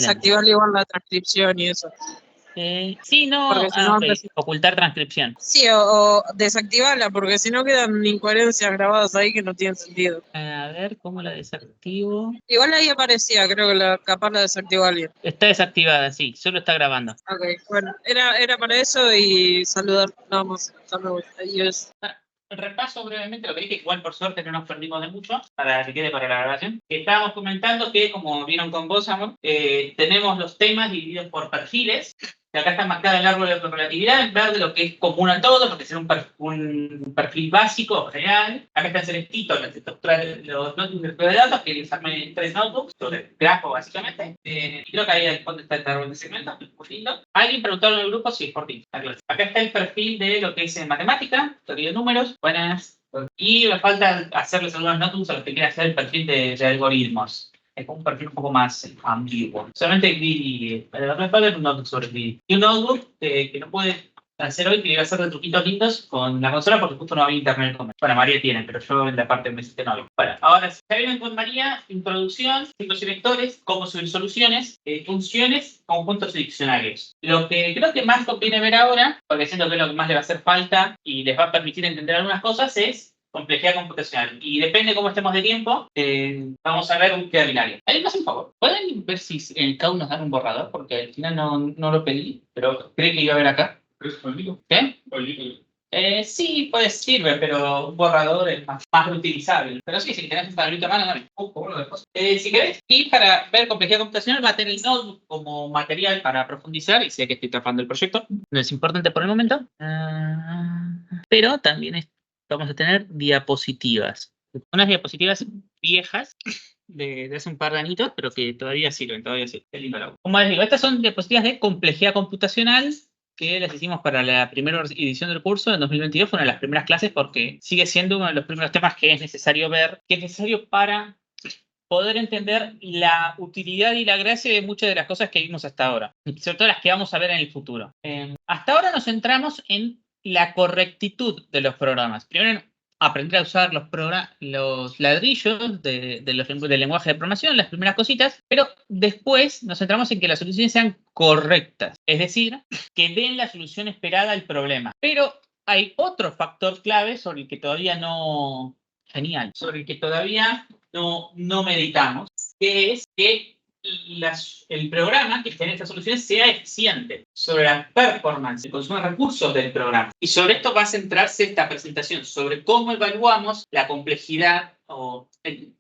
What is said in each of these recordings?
desactivarle igual la transcripción y eso. Sí, no, Porque si no, ok. Ocultar transcripción. Sí, o desactivarla, porque si no quedan incoherencias grabadas ahí que no tienen sentido. A ver, ¿cómo la desactivo? Igual ahí aparecía, creo que capaz la desactivó alguien. Está desactivada, sí, solo está grabando. Ok, bueno, era para eso y saludar, nada más. Hasta luego. Adiós. Repaso brevemente lo que dije, igual por suerte no nos perdimos de mucho, para que quede para la grabación. Estábamos comentando que, como vieron con vos, amor, tenemos los temas divididos por perfiles. Que acá está marcado el árbol de relatividad, en verde lo que es común a todos, lo que es un perfil básico, real. Acá está en celestito las estructuras, los notebooks de datos, que les armé 3 notebooks sobre grafo, básicamente. Y creo que ahí al fondo está el árbol de segmentos, muy lindo. Alguien preguntó en el grupo si es por ti. Acá está el perfil de lo que es en matemática, teoría de números. Buenas. Y me falta hacerles algunos notebooks a los que quieran hacer el perfil de algoritmos. Es un perfil un poco más ambiguo. Solamente vi, me falta un notebook sobre VD. Y un notebook que no puede hacer hoy, que iba a hacer de truquitos lindos con la consola porque justo no había internet. Bueno, María tiene, pero yo en la parte de MST no había. Bueno, ahora ya vienen con María, introducción, tipos y vectores, cómo subir soluciones, funciones, conjuntos y diccionarios. Lo que creo que más conviene ver ahora, porque siento que es lo que más le va a hacer falta y les va a permitir entender algunas cosas, es complejidad computacional. Y depende de cómo estemos de tiempo, vamos a ver búsqueda binaria. Ahí me hacen un favor. ¿Pueden ver si en el CAU nos dan un borrador? Porque al final no lo pedí, pero creo que iba a ver acá. ¿Qué? Sí, pues sirve, pero un borrador es más reutilizable. Pero sí, si tenés un tablito a mano, dale. Si querés, y para ver complejidad computacional va a tener el notebook como material para profundizar, y sé que estoy tapando el proyecto, no es importante por el momento, pero también vamos a tener diapositivas. Unas diapositivas viejas de hace un par de añitos, pero que todavía sirven, Como les digo, estas son diapositivas de complejidad computacional que las hicimos para la primera edición del curso en 2022. Fue una de las primeras clases porque sigue siendo uno de los primeros temas que es necesario ver, que es necesario para poder entender la utilidad y la gracia de muchas de las cosas que vimos hasta ahora, y sobre todo las que vamos a ver en el futuro. Hasta ahora nos centramos en la correctitud de los programas. Primero, aprender a usar los ladrillos del lenguaje de programación, las primeras cositas, pero después nos centramos en que las soluciones sean correctas, es decir, que den la solución esperada al problema. Pero hay otro factor clave sobre el que todavía sobre el que todavía no meditamos, que es que el programa que genere estas soluciones sea eficiente sobre la performance, el consumo de recursos del programa. Y sobre esto va a centrarse esta presentación, sobre cómo evaluamos la complejidad o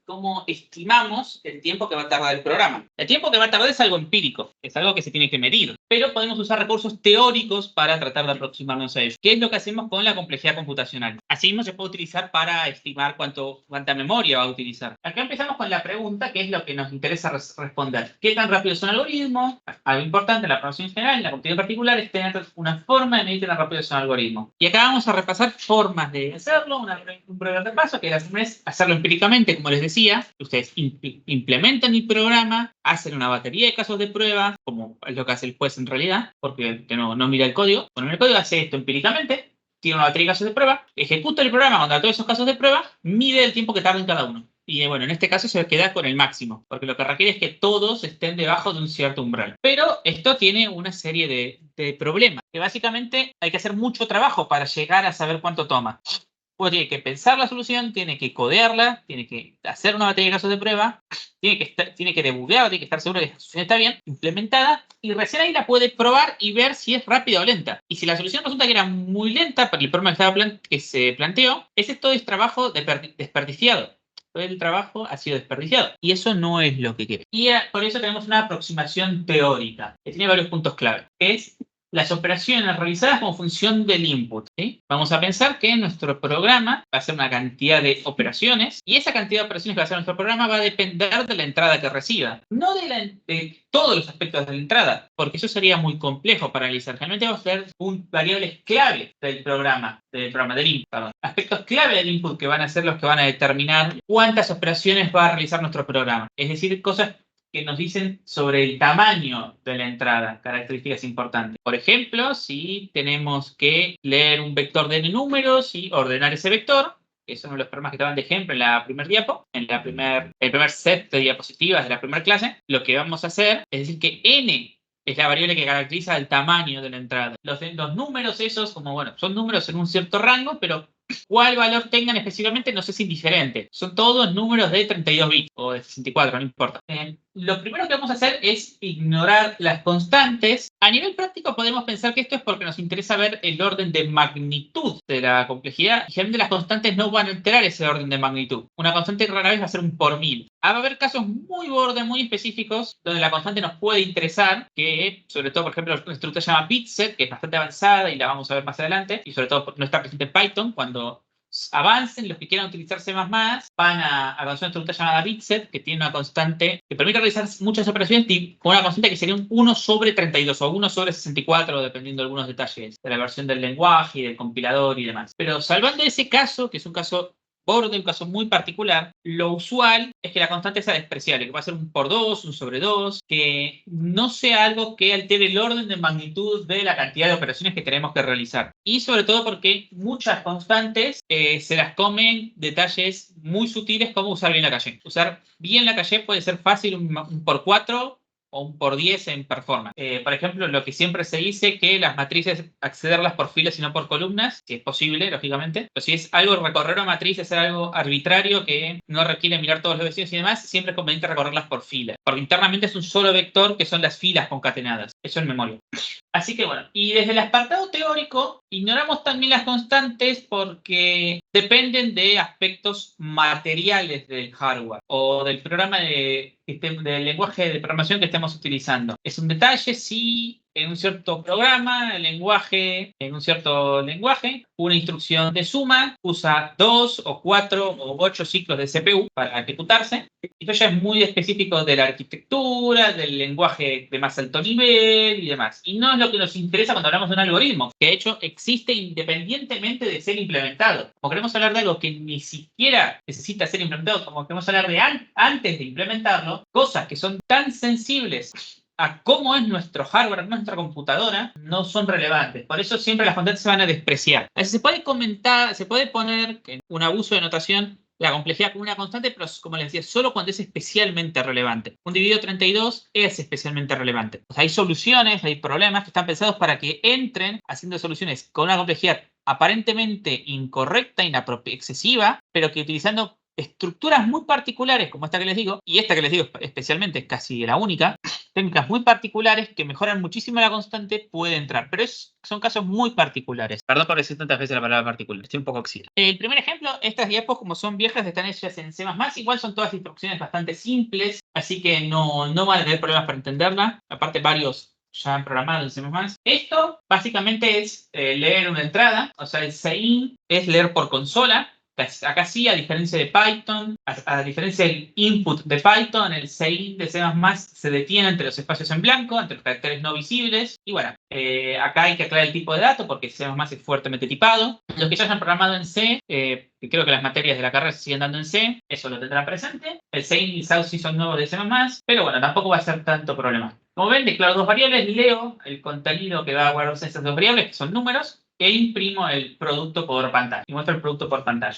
cómo estimamos el tiempo que va a tardar el programa. El tiempo que va a tardar es algo empírico, es algo que se tiene que medir, pero podemos usar recursos teóricos para tratar de aproximarnos a ello. ¿Qué es lo que hacemos con la complejidad computacional? Asimismo se puede utilizar para estimar cuánta memoria va a utilizar. Acá empezamos con la pregunta, que es lo que nos interesa responder. ¿Qué tan rápido es un algoritmo? Algo importante en la programación en general, en la computación en particular, es tener una forma de medir qué tan rápido es un algoritmo. Y acá vamos a repasar formas de hacerlo, un breve repaso, que la primera es hacerlo empíricamente, como les decía. Ustedes implementan el programa, hacen una batería de casos de prueba, como es lo que hace el juez en realidad, porque no mira el código. Bueno, el código hace esto empíricamente, tiene una batería de casos de prueba, ejecuta el programa contra todos esos casos de prueba, mide el tiempo que tarda en cada uno. Y bueno, en este caso se queda con el máximo, porque lo que requiere es que todos estén debajo de un cierto umbral. Pero esto tiene una serie de problemas, que básicamente hay que hacer mucho trabajo para llegar a saber cuánto toma. Uno tiene que pensar la solución, tiene que codearla, tiene que hacer una batería de casos de prueba, tiene que debuguear, tiene que estar seguro de que la solución está bien implementada, y recién ahí la puede probar y ver si es rápida o lenta. Y si la solución resulta que era muy lenta para el problema que se planteó, todo es trabajo desperdiciado. Todo el trabajo ha sido desperdiciado. Y eso no es lo que quiere. Y por eso tenemos una aproximación teórica, que tiene varios puntos clave, que es las operaciones realizadas como función del input. ¿Sí? Vamos a pensar que nuestro programa va a hacer una cantidad de operaciones, y esa cantidad de operaciones que va a hacer nuestro programa va a depender de la entrada que reciba. No de todos los aspectos de la entrada, porque eso sería muy complejo para analizar. Realmente vamos a ver variables clave del programa, del input. Perdón. Aspectos clave del input que van a ser los que van a determinar cuántas operaciones va a realizar nuestro programa. Es decir, cosas que nos dicen sobre el tamaño de la entrada, características importantes. Por ejemplo, si tenemos que leer un vector de n números y ordenar ese vector, que es uno de los programas que estaban de ejemplo en la primer diapo, el primer set de diapositivas de la primera clase, lo que vamos a hacer es decir que n es la variable que caracteriza el tamaño de la entrada. Los números esos, como bueno, son números en un cierto rango, pero cuál valor tengan específicamente nos es indiferente. Son todos números de 32 bits o de 64, no importa. Lo primero que vamos a hacer es ignorar las constantes. A nivel práctico podemos pensar que esto es porque nos interesa ver el orden de magnitud de la complejidad. Y generalmente las constantes no van a alterar ese orden de magnitud. Una constante rara vez va a ser un por mil. Va a haber casos muy bordes, muy específicos, donde la constante nos puede interesar, que sobre todo, por ejemplo, una estructura se llama bitset, que es bastante avanzada y la vamos a ver más adelante, y sobre todo no está presente en Python. Cuando avancen, los que quieran utilizar C++, van a conocer una estructura llamada bitset, que tiene una constante que permite realizar muchas operaciones con una constante que sería un 1 sobre 32 o 1 sobre 64, dependiendo de algunos detalles de la versión del lenguaje y del compilador y demás. Pero salvando ese caso, que es un caso borde, un caso muy particular, lo usual es que la constante sea despreciable, que va a ser un por 2, un sobre 2, que no sea algo que altere el orden de magnitud de la cantidad de operaciones que tenemos que realizar. Y sobre todo porque muchas constantes se las comen detalles muy sutiles como usar bien la calle. Usar bien la calle puede ser fácil, un por 4 o un por 10 en performance. Por ejemplo, lo que siempre se dice que las matrices accederlas por filas y no por columnas, si es posible, lógicamente. Pero si es algo recorrer una matriz, es algo arbitrario que no requiere mirar todos los vecinos y demás, siempre es conveniente recorrerlas por filas. Porque internamente es un solo vector que son las filas concatenadas. Eso en memoria. Así que bueno, y desde el apartado teórico, ignoramos también las constantes porque dependen de aspectos materiales del hardware o del programa del lenguaje de programación que estemos utilizando. Es un detalle si en un cierto programa, en un cierto lenguaje, una instrucción de suma usa 2 o 4 o 8 ciclos de CPU para ejecutarse. Esto ya es muy específico de la arquitectura, del lenguaje de más alto nivel y demás. Y no es lo que nos interesa cuando hablamos de un algoritmo, que de hecho existe independientemente de ser implementado. Como queremos hablar de algo que ni siquiera necesita ser implementado, como queremos hablar de antes de implementarlo, cosas que son tan sensibles a cómo es nuestro hardware, nuestra computadora, no son relevantes. Por eso siempre las constantes se van a despreciar. A veces se puede comentar, se puede poner en un abuso de notación la complejidad como una constante, pero como les decía, solo cuando es especialmente relevante. Un dividido 32 es especialmente relevante. O sea, hay soluciones, hay problemas que están pensados para que entren haciendo soluciones con una complejidad aparentemente incorrecta, excesiva, pero que utilizando estructuras muy particulares, como esta que les digo, y esta que les digo especialmente es casi la única, técnicas muy particulares que mejoran muchísimo la constante, puede entrar. Pero son casos muy particulares. Perdón por decir tantas veces la palabra particular, estoy un poco oxidado. El primer ejemplo, estas diapos, como son viejas, están hechas en C++, igual son todas instrucciones bastante simples, así que no van a tener problemas para entenderla. Aparte, varios ya han programado en C++. Esto básicamente es leer una entrada, o sea, el sein es leer por consola. Acá sí, a diferencia de Python, a diferencia del input de Python, el sein de C++ se detiene entre los espacios en blanco, entre los caracteres no visibles. Y bueno, acá hay que aclarar el tipo de dato porque C++ es fuertemente tipado. Los que ya hayan programado en C, que creo que las materias de la carrera se siguen dando en C, eso lo tendrán presente. El sein y el South sí son nuevos de C++, pero bueno, tampoco va a ser tanto problema. Como ven, declaro dos variables, leo el contenido que va a guardarse esas dos variables, que son números, e imprimo el producto por pantalla. Y muestro el producto por pantalla.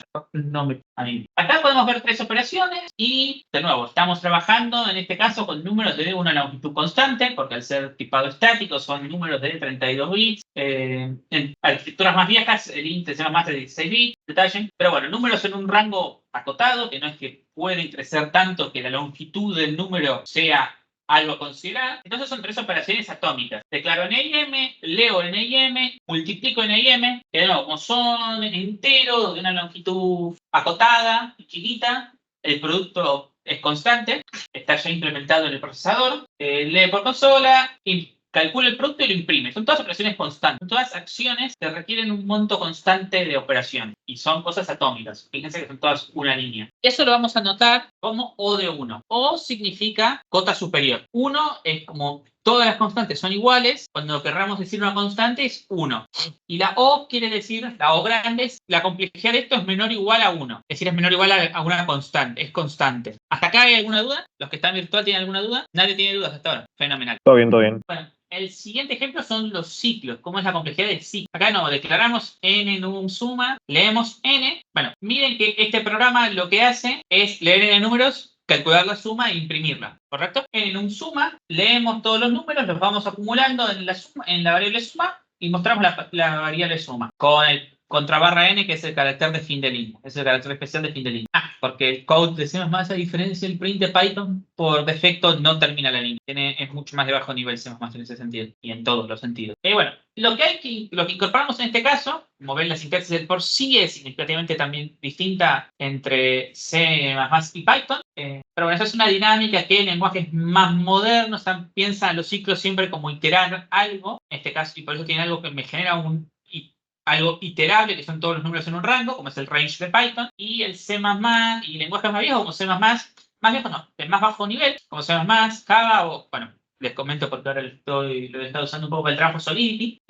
Acá podemos ver tres operaciones y, de nuevo, estamos trabajando en este caso con números de una longitud constante, porque al ser tipado estático son números de 32 bits. En arquitecturas más viejas el int se llama más de 16 bits, detalle. Pero bueno, números en un rango acotado, que no es que pueden crecer tanto que la longitud del número sea algo a considerar. Entonces son tres operaciones atómicas. Declaro NIM, leo NIM, multiplico NIM, que de nuevo, como son enteros de una longitud acotada y chiquita, el producto es constante, está ya implementado en el procesador, lee por consola, y calcula el producto y lo imprime. Son todas operaciones constantes. Son todas acciones que requieren un monto constante de operación. Y son cosas atómicas. Fíjense que son todas una línea. Eso lo vamos a anotar como O de 1. O significa cota superior. 1 es como todas las constantes son iguales, cuando querramos decir una constante es 1. Y la O quiere decir, la O grande, la complejidad de esto es menor o igual a 1. Es decir, es menor o igual a una constante, es constante. ¿Hasta acá hay alguna duda? ¿Los que están virtual tienen alguna duda? Nadie tiene dudas hasta ahora. Fenomenal. Todo bien, todo bien. Bueno, el siguiente ejemplo son los ciclos. ¿Cómo es la complejidad del ciclo? Acá no, declaramos n num suma, leemos n. Bueno, miren que este programa lo que hace es leer n números, calcular la suma e imprimirla, ¿correcto? En un suma, leemos todos los números, los vamos acumulando en la variable suma y mostramos la variable suma con el contra barra n, que es el carácter de fin de línea. Es el carácter especial de fin de línea. Porque el code de C++, a diferencia del print de Python, por defecto no termina la línea. Es mucho más de bajo nivel C++ en ese sentido. Y en todos los sentidos. Bueno, lo que incorporamos en este caso, como ven, la sintaxis del por sí es significativamente también distinta entre C++ y Python. Pero bueno, esa es una dinámica que en lenguajes más modernos piensan los ciclos siempre como iterar algo. En este caso, y por eso tiene algo que me genera algo iterable, que son todos los números en un rango, como es el range de Python, y el C++ y lenguajes más viejos, como C++, más viejos no, de más bajo nivel, como C++, Java, o bueno, les comento porque ahora lo he estado usando un poco para el trabajo Solidity,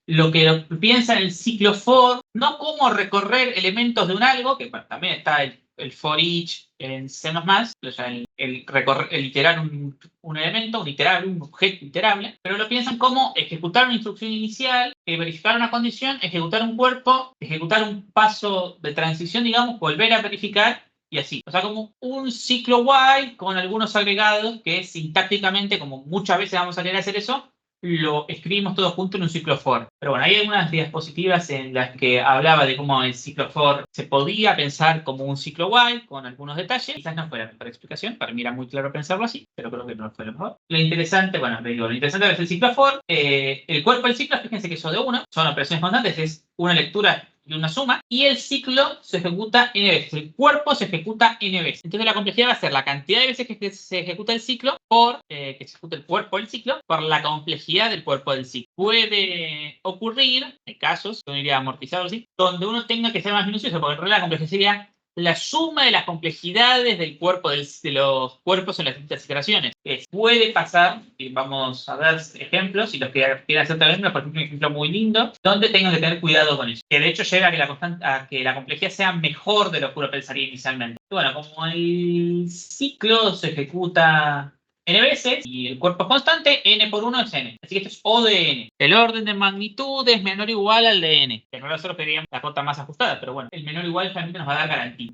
lo que piensa en el ciclo for, no como recorrer elementos de un algo, que bueno, también está el for each en C++, o sea, el iterar un elemento, un objeto iterable, pero lo piensan como ejecutar una instrucción inicial, verificar una condición, ejecutar un cuerpo, ejecutar un paso de transición, digamos, volver a verificar y así. O sea, como un ciclo while con algunos agregados que sintácticamente, como muchas veces vamos a querer hacer eso, lo escribimos todo junto en un ciclo for. Pero bueno, hay algunas diapositivas en las que hablaba de cómo el ciclo for se podía pensar como un ciclo while, con algunos detalles. Quizás no fue la mejor explicación, para mí era muy claro pensarlo así, pero creo que no fue lo mejor. Lo interesante es el ciclo for. El cuerpo del ciclo, fíjense que eso de 1, son operaciones constantes, es una lectura y una suma, y el ciclo se ejecuta n veces, el cuerpo se ejecuta n veces. Entonces la complejidad va a ser la cantidad de veces que se ejecuta el ciclo por que se ejecuta el cuerpo del ciclo por la complejidad del cuerpo del ciclo. Puede ocurrir, en casos, yo diría amortizado, ¿sí?, donde uno tenga que ser más minucioso, porque en realidad la complejidad sería la suma de las complejidades del cuerpo de los cuerpos en las distintas iteraciones. Puede pasar, y vamos a ver ejemplos, y los que quieran hacer también, por ejemplo, un ejemplo muy lindo, donde tengo que tener cuidado con eso. Que de hecho llega a que la complejidad sea mejor de lo que uno pensaría inicialmente. Y bueno, como el ciclo se ejecuta n veces y el cuerpo es constante, n por 1 es n. Así que esto es O de n. El orden de magnitud es menor o igual al de n. Que nosotros queríamos la cota más ajustada, pero bueno, el menor o igual realmente nos va a dar garantía.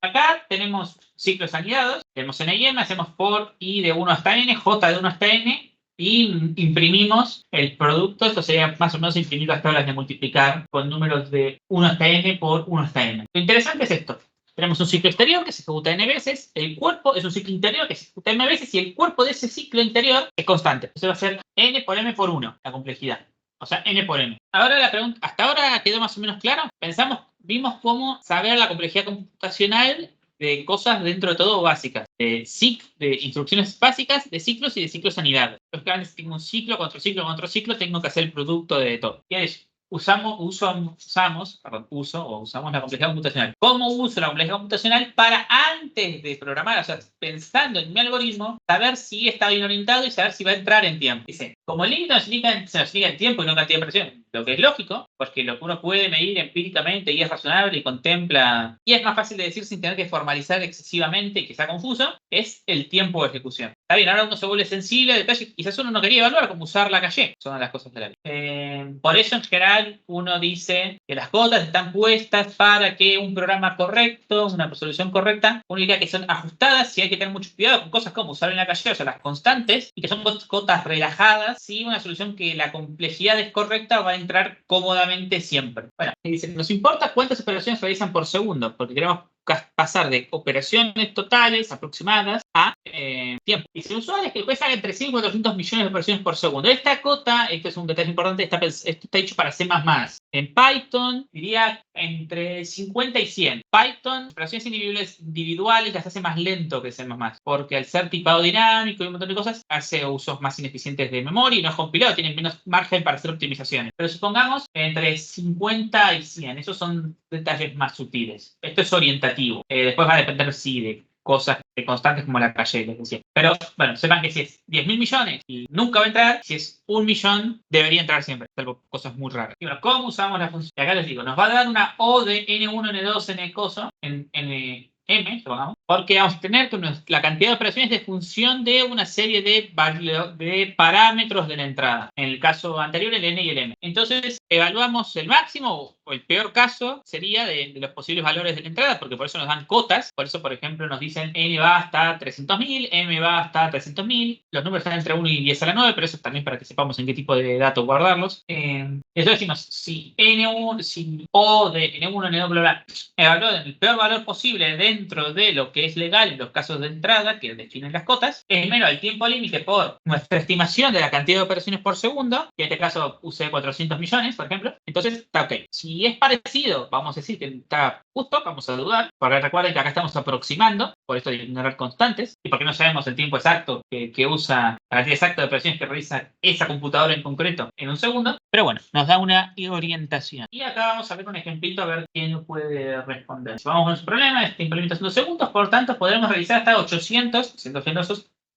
Acá tenemos ciclos anidados, tenemos n y m, hacemos for i de 1 hasta n, j de 1 hasta n, y imprimimos el producto. Esto sería más o menos infinitas tablas de multiplicar con números de 1 hasta n por 1 hasta n. Lo interesante es esto. Tenemos un ciclo exterior que se ejecuta n veces, el cuerpo es un ciclo interior que se ejecuta m veces y el cuerpo de ese ciclo interior es constante. Entonces va a ser n por m por 1, la complejidad. O sea, n por m. Ahora la pregunta, ¿hasta ahora quedó más o menos claro? Vimos cómo saber la complejidad computacional de cosas dentro de todo básicas. De instrucciones básicas, de ciclos y de ciclos anidados. Entonces, si tengo un ciclo, contra ciclo, contra ciclo, tengo que hacer el producto de todo. ¿Qué es? Usamos la complejidad computacional. ¿Cómo uso la complejidad computacional para antes de programar? O sea, pensando en mi algoritmo, saber si está bien orientado y saber si va a entrar en tiempo. Dice, como el límite se nos indica en tiempo y no cantidad de presión. Lo que es lógico, porque lo que uno puede medir empíricamente y es razonable y contempla, y es más fácil de decir sin tener que formalizar excesivamente y que sea confuso, es el tiempo de ejecución. Está bien, ahora uno se vuelve sensible a detalles, quizás uno no quería evaluar, como usar la calle. Son las cosas de la vida. Por eso, en general, uno dice que las cotas están puestas para que un programa correcto, una resolución correcta, uno diría que son ajustadas, y hay que tener mucho cuidado con cosas como usar en la calle, o sea, las constantes, y que son cotas relajadas, si una solución que la complejidad es correcta va a entrar cómodamente siempre. Bueno, dice, nos importa cuántas operaciones se realizan por segundo, porque queremos pasar de operaciones totales aproximadas a tiempo. Dice, usuarios que puede hacer entre 100 y 400 millones de operaciones por segundo. Esta cota, esto es un detalle importante, esto está hecho para C++. En Python diría entre 50 y 100. Python, operaciones individuales las hace más lento que C++, porque al ser tipado dinámico y un montón de cosas, hace usos más ineficientes de memoria y no es compilado, tiene menos margen para hacer optimizaciones. Pero supongamos entre 50 y 100. Esos son detalles más sutiles. Esto es orientativo. Después va a depender, sí, de cosas constantes como la calle, les decía. Pero bueno, sepan que si es 10.000 millones y nunca va a entrar, si es 1 millón, debería entrar siempre, salvo cosas muy raras. Y bueno, ¿cómo usamos la función? Y acá les digo, nos va a dar una O de N1, N2, N coso, en M, supongamos, porque vamos a tener que la cantidad de operaciones de función de una serie de parámetros de la entrada. En el caso anterior, el N y el M. Entonces, evaluamos el máximo o el peor caso sería de los posibles valores de la entrada, porque por eso nos dan cotas. Por eso, por ejemplo, nos dicen N va hasta 300.000, M va hasta 300.000. Los números están entre 1 y 10 a la 9, pero eso también para que sepamos en qué tipo de datos guardarlos. Entonces decimos, si N1, si O de N1, N2, bla, bla, evalúa el peor valor posible dentro de lo que es legal en los casos de entrada que definen las cotas, es menor al tiempo límite por nuestra estimación de la cantidad de operaciones por segundo, que en este caso use 400 millones, por ejemplo. Entonces está ok. Si es parecido, vamos a decir que está justo, vamos a dudar, porque recuerden que acá estamos aproximando, por esto de ignorar constantes, y porque no sabemos el tiempo exacto que usa, la cantidad exacta de operaciones que realiza esa computadora en concreto en un segundo. Pero bueno, nos da una orientación. Y acá vamos a ver un ejemplito a ver quién puede responder. Si vamos con su problema, este implementa en 2 segundos, por tanto podremos realizar hasta 800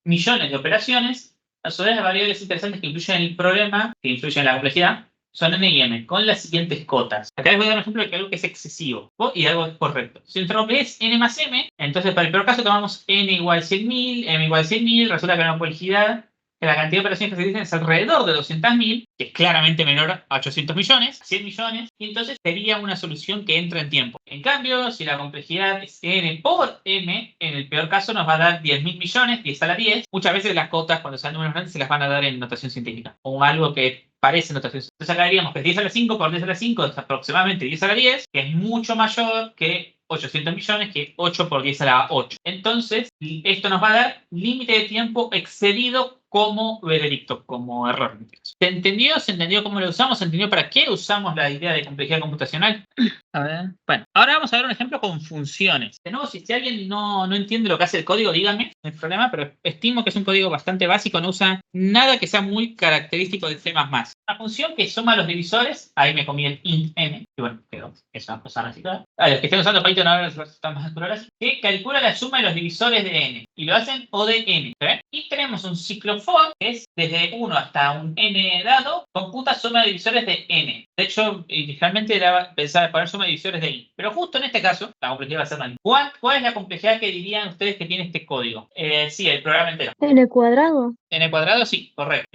millones de operaciones. A su vez, las variables interesantes que incluyen el problema, que influyen en la complejidad, son N y M, con las siguientes cotas. Acá les voy a dar un ejemplo de algo que es excesivo y algo que es correcto. Si nuestro nombre es N más M, entonces para el peor caso tomamos N igual 100.000, M igual 100.000, resulta que la complejidad, que la cantidad de operaciones que se dicen es alrededor de 200.000, que es claramente menor a 800 millones, a 100 millones, y entonces sería una solución que entra en tiempo. En cambio, si la complejidad es N por M, en el peor caso nos va a dar 10.000 millones, 10 a la 10. Muchas veces las cotas, cuando sean números grandes, se las van a dar en notación científica, o algo que parece notación. Entonces acá diríamos que 10 a la 5 por 10 a la 5 es aproximadamente 10 a la 10, que es mucho mayor que 800 millones, que es 8 por 10 a la 8. Entonces, esto nos va a dar límite de tiempo excedido como veredicto, como error. ¿Se entendió? ¿Se entendió cómo lo usamos? ¿Se entendió para qué usamos la idea de complejidad computacional? A ver. Bueno, ahora vamos a ver un ejemplo con funciones. De nuevo, si alguien no entiende lo que hace el código, díganme, no hay problema, pero estimo que es un código bastante básico, no usa nada que sea muy característico de C++. Una función que suma los divisores, ahí me comí el int n, y bueno, quedó, es una cosa así. A los que estén usando Python ahora están más naturales, que calcula la suma de los divisores de n, y lo hacen O de n, ¿ven? Y tenemos un ciclo for, que es desde 1 hasta un n dado, computa suma de divisores de n. De hecho, inicialmente era pensar poner suma de divisores de i, pero justo en este caso, la complejidad va a ser mal. ¿Cuál es la complejidad que dirían ustedes que tiene este código? Sí, el programa entero. ¿N cuadrado? N cuadrado, sí, correcto.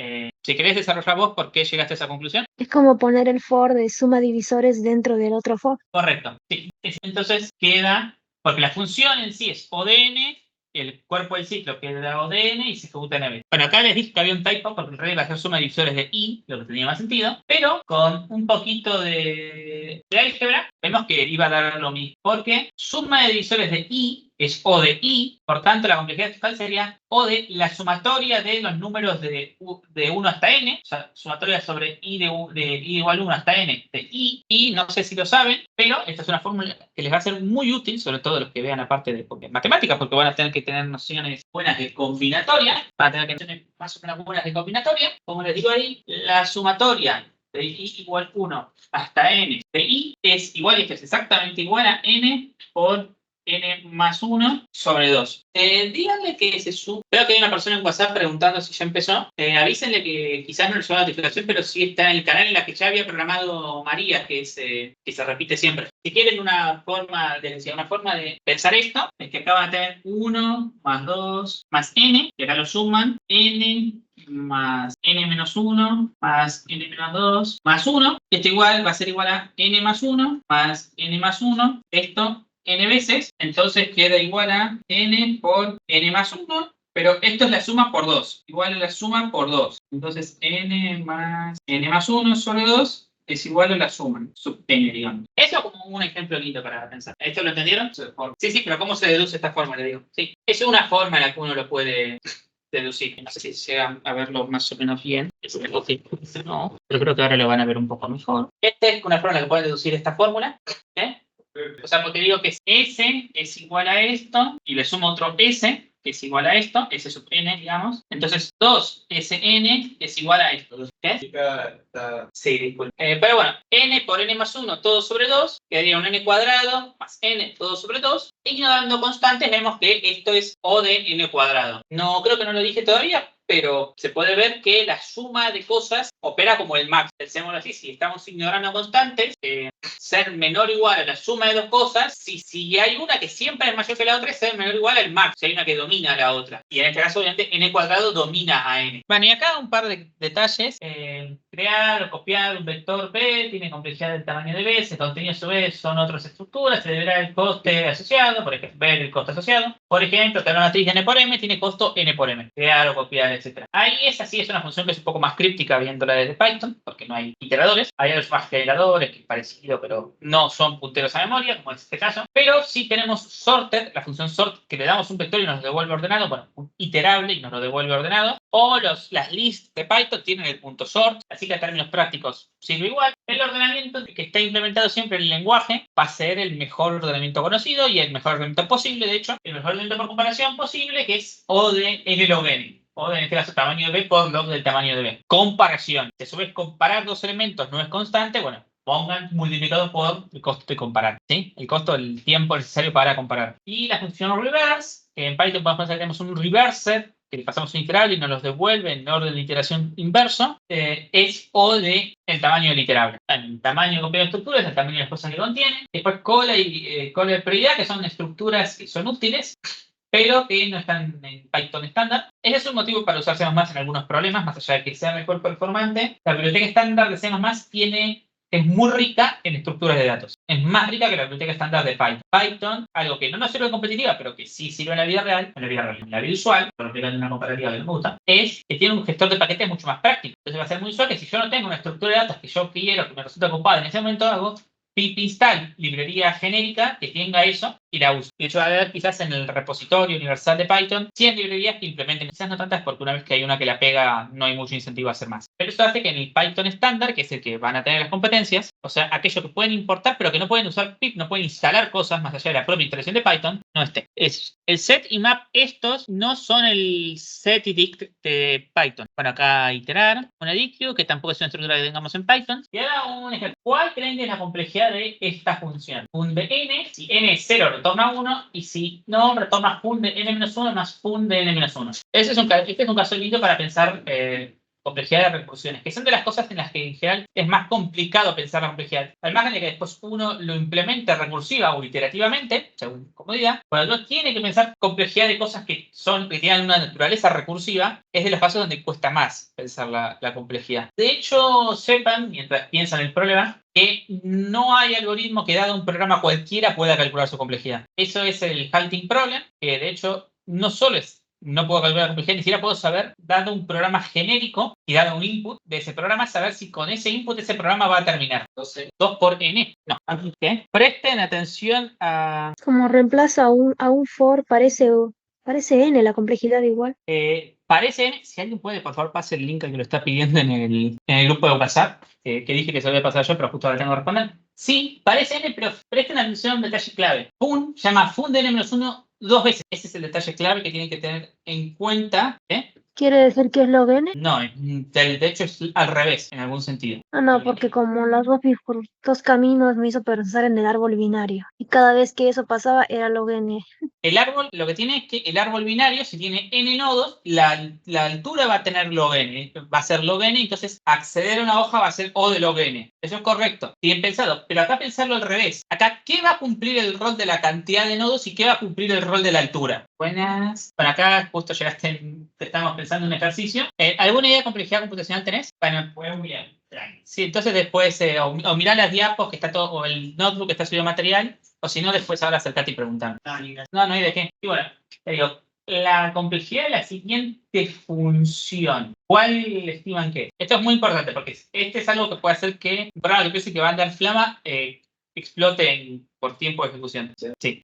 Si querés desarrollar vos, ¿por qué llegaste a esa conclusión? Es como poner el for de suma divisores dentro del otro for. Correcto, sí. Entonces queda, porque la función en sí es O de n, el cuerpo del ciclo queda O de n y se ejecuta en M. Bueno, acá les dije que había un typo porque en realidad iba a ser suma de divisores de i, lo que tenía más sentido, pero con un poquito de álgebra vemos que iba a dar lo mismo, porque suma de divisores de i es O de i, por tanto la complejidad total sería O de la sumatoria de los números de 1 hasta n, o sea, sumatoria sobre i de i igual 1 hasta n de i, y no sé si lo saben, pero esta es una fórmula que les va a ser muy útil, sobre todo los que vean aparte de matemáticas, porque van a tener que tener nociones buenas de combinatoria, van a tener que tener más o menos buenas de combinatoria, como les digo ahí, la sumatoria de i igual 1 hasta n de i es igual, esto es exactamente igual a n por n más 1 sobre 2. Díganle que se sube. Veo que hay una persona en WhatsApp preguntando si ya empezó. Avísenle que quizás no le llegó la notificación, pero sí está en el canal en la que ya había programado María, que se repite siempre. Si quieren una forma de pensar esto, es que acá van a tener 1 más 2 más n, y acá lo suman, n más n menos 1 más n menos 2 más 1. Esto igual va a ser igual a n más 1 más n más 1. Esto n veces, entonces queda igual a n por n más 1, pero esto es la suma por 2, igual a la suma por 2. Entonces n más 1 sobre 2 es igual a la suma, sub n, digamos. Eso como un ejemplo lindo para pensar. ¿Esto lo entendieron? Sí, pero ¿cómo se deduce esta forma? Le digo. Sí, es una forma en la que uno lo puede deducir. No sé si llegan a verlo más o menos bien. No, pero creo que ahora lo van a ver un poco mejor. Esta es una forma en la que pueden deducir esta fórmula. O sea, porque digo que S es igual a esto y le sumo otro S, que es igual a esto, S sub n, digamos. Entonces 2Sn es igual a esto. ¿Qué? Sí, disculpe. Pero bueno, n por n más 1 todo sobre 2, quedaría un n cuadrado más n todo sobre 2. Ignorando constantes vemos que esto es O de n cuadrado. No, creo que no lo dije todavía, pero se puede ver que la suma de cosas opera como el max. Pensémoslo así, si estamos ignorando constantes, ser menor o igual a la suma de dos cosas, si hay una que siempre es mayor que la otra, es ser menor o igual al max, si hay una que domina a la otra. Y en este caso, obviamente, n cuadrado domina a n. Bueno, y acá un par de detalles. Crear o copiar un vector b tiene complejidad del tamaño de b, ese contenido a su vez son otras estructuras, se deberá el coste asociado, por ejemplo, ver el coste asociado. Por ejemplo, que una matriz de n por m tiene costo n por m. Crear o copiar, etc. Ahí es así, es una función que es un poco más críptica viéndola desde Python, porque no hay iteradores. Hay otros más generadores, que es parecido, pero no son punteros a memoria, como en este caso. Pero sí tenemos sorted, la función sort, que le damos un vector y nos lo devuelve ordenado, bueno, un iterable y nos lo devuelve ordenado. O las lists de Python tienen el punto sort, así que a términos prácticos sirve igual. El ordenamiento que está implementado siempre en el lenguaje va a ser el mejor ordenamiento conocido y el mejor ordenamiento posible, de hecho, el mejor ordenamiento por comparación posible, que es O de n log n. O en este caso tamaño de b por log del tamaño de b. Comparación. Si a su vez comparar dos elementos no es constante, bueno, pongan multiplicado por el costo de comparar, ¿sí? El costo del tiempo necesario para comparar. Y la función reverse, que en Python podemos pensar que tenemos un reverser, que le pasamos un iterable y nos los devuelve en orden de iteración inverso, es O de el tamaño del iterable. El tamaño de copiar de estructura es el tamaño de las cosas que contiene. Después cola y cola de prioridad, que son estructuras que son útiles, pero que no están en Python estándar. Ese es un motivo para usar C++ en algunos problemas, más allá de que sea mejor performante. La biblioteca estándar de C++ es muy rica en estructuras de datos. Es más rica que la biblioteca estándar de Python. Python, algo que no nos sirve en competitiva, pero que sí sirve en la vida real, en la vida usual, por aplicando una comparativa que me gusta, es que tiene un gestor de paquetes mucho más práctico. Entonces va a ser muy usual que si yo no tengo una estructura de datos que yo quiero, que me resulta ocupada, en ese momento hago pip install librería genérica que tenga eso y la uso. De hecho, va a haber quizás en el repositorio universal de Python 100 librerías que implementen, quizás no tantas porque una vez que hay una que la pega no hay mucho incentivo a hacer más. Pero eso hace que en el Python estándar, que es el que van a tener las competencias, o sea, aquello que pueden importar pero que no pueden usar pip, no pueden instalar cosas más allá de la propia instalación de Python, no esté. Es el set y map, estos no son el set y dict de Python. Bueno, acá iterar, una dictio, que tampoco es una estructura que tengamos en Python. Y ahora un ejemplo. ¿Cuál creen que es la complejidad de esta función? Fun de n, si n es 0 retorna 1 y si no retorna fun de n-1 más fun de n-1. Este es un caso lindo para pensar complejidad de recursiones, que son de las cosas en las que en general es más complicado pensar la complejidad. Al margen de que después uno lo implemente recursiva o iterativamente, según comodidad, cuando uno tiene que pensar complejidad de cosas que tienen una naturaleza recursiva, es de los casos donde cuesta más pensar la complejidad. De hecho, sepan, mientras piensan el problema, que no hay algoritmo que dado un programa cualquiera pueda calcular su complejidad. Eso es el halting problem, que de hecho no solo no puedo calcular la complejidad, ni siquiera puedo saber, dado un programa genérico y dado un input de ese programa, saber si con ese input ese programa va a terminar. Entonces, 2 por n. No, ¿qué? Presten atención a... Como reemplaza a un for, parece n la complejidad igual. Parece n. Si alguien puede, por favor, pase el link al que lo está pidiendo en el grupo de WhatsApp, que dije que se lo voy a pasar yo, pero justo ahora tengo que responder. Sí, parece n, pero presten atención a un detalle clave. Fun llama fun de n-1 2 veces. Ese es el detalle clave que tienen que tener en cuenta. ¿Quiere decir que es log n? No, de hecho es al revés, en algún sentido. Ah, no, porque como las dos caminos me hizo pensar en el árbol binario. Y cada vez que eso pasaba era log n. El árbol, lo que tiene es que el árbol binario, si tiene n nodos, la altura va a tener log n, va a ser log n, entonces acceder a una hoja va a ser O de log n. Eso es correcto, bien pensado. Pero acá pensarlo al revés. Acá, ¿qué va a cumplir el rol de la cantidad de nodos y qué va a cumplir el rol de la altura? Buenas. Bueno, acá justo llegaste, estamos pensando en un ejercicio. ¿Alguna idea de complejidad computacional tenés? Bueno, pues muy bien. Sí, entonces después, o mirá las diapos que está todo, o el notebook que está subido material, o si no, después ahora acercate y preguntar. No hay de qué. Y bueno, te digo, la complejidad de la siguiente función. ¿Cuál estiman que es? Esto es muy importante porque este es algo que puede hacer que un programa que piense que va a andar flama explote por tiempo de ejecución. Sí.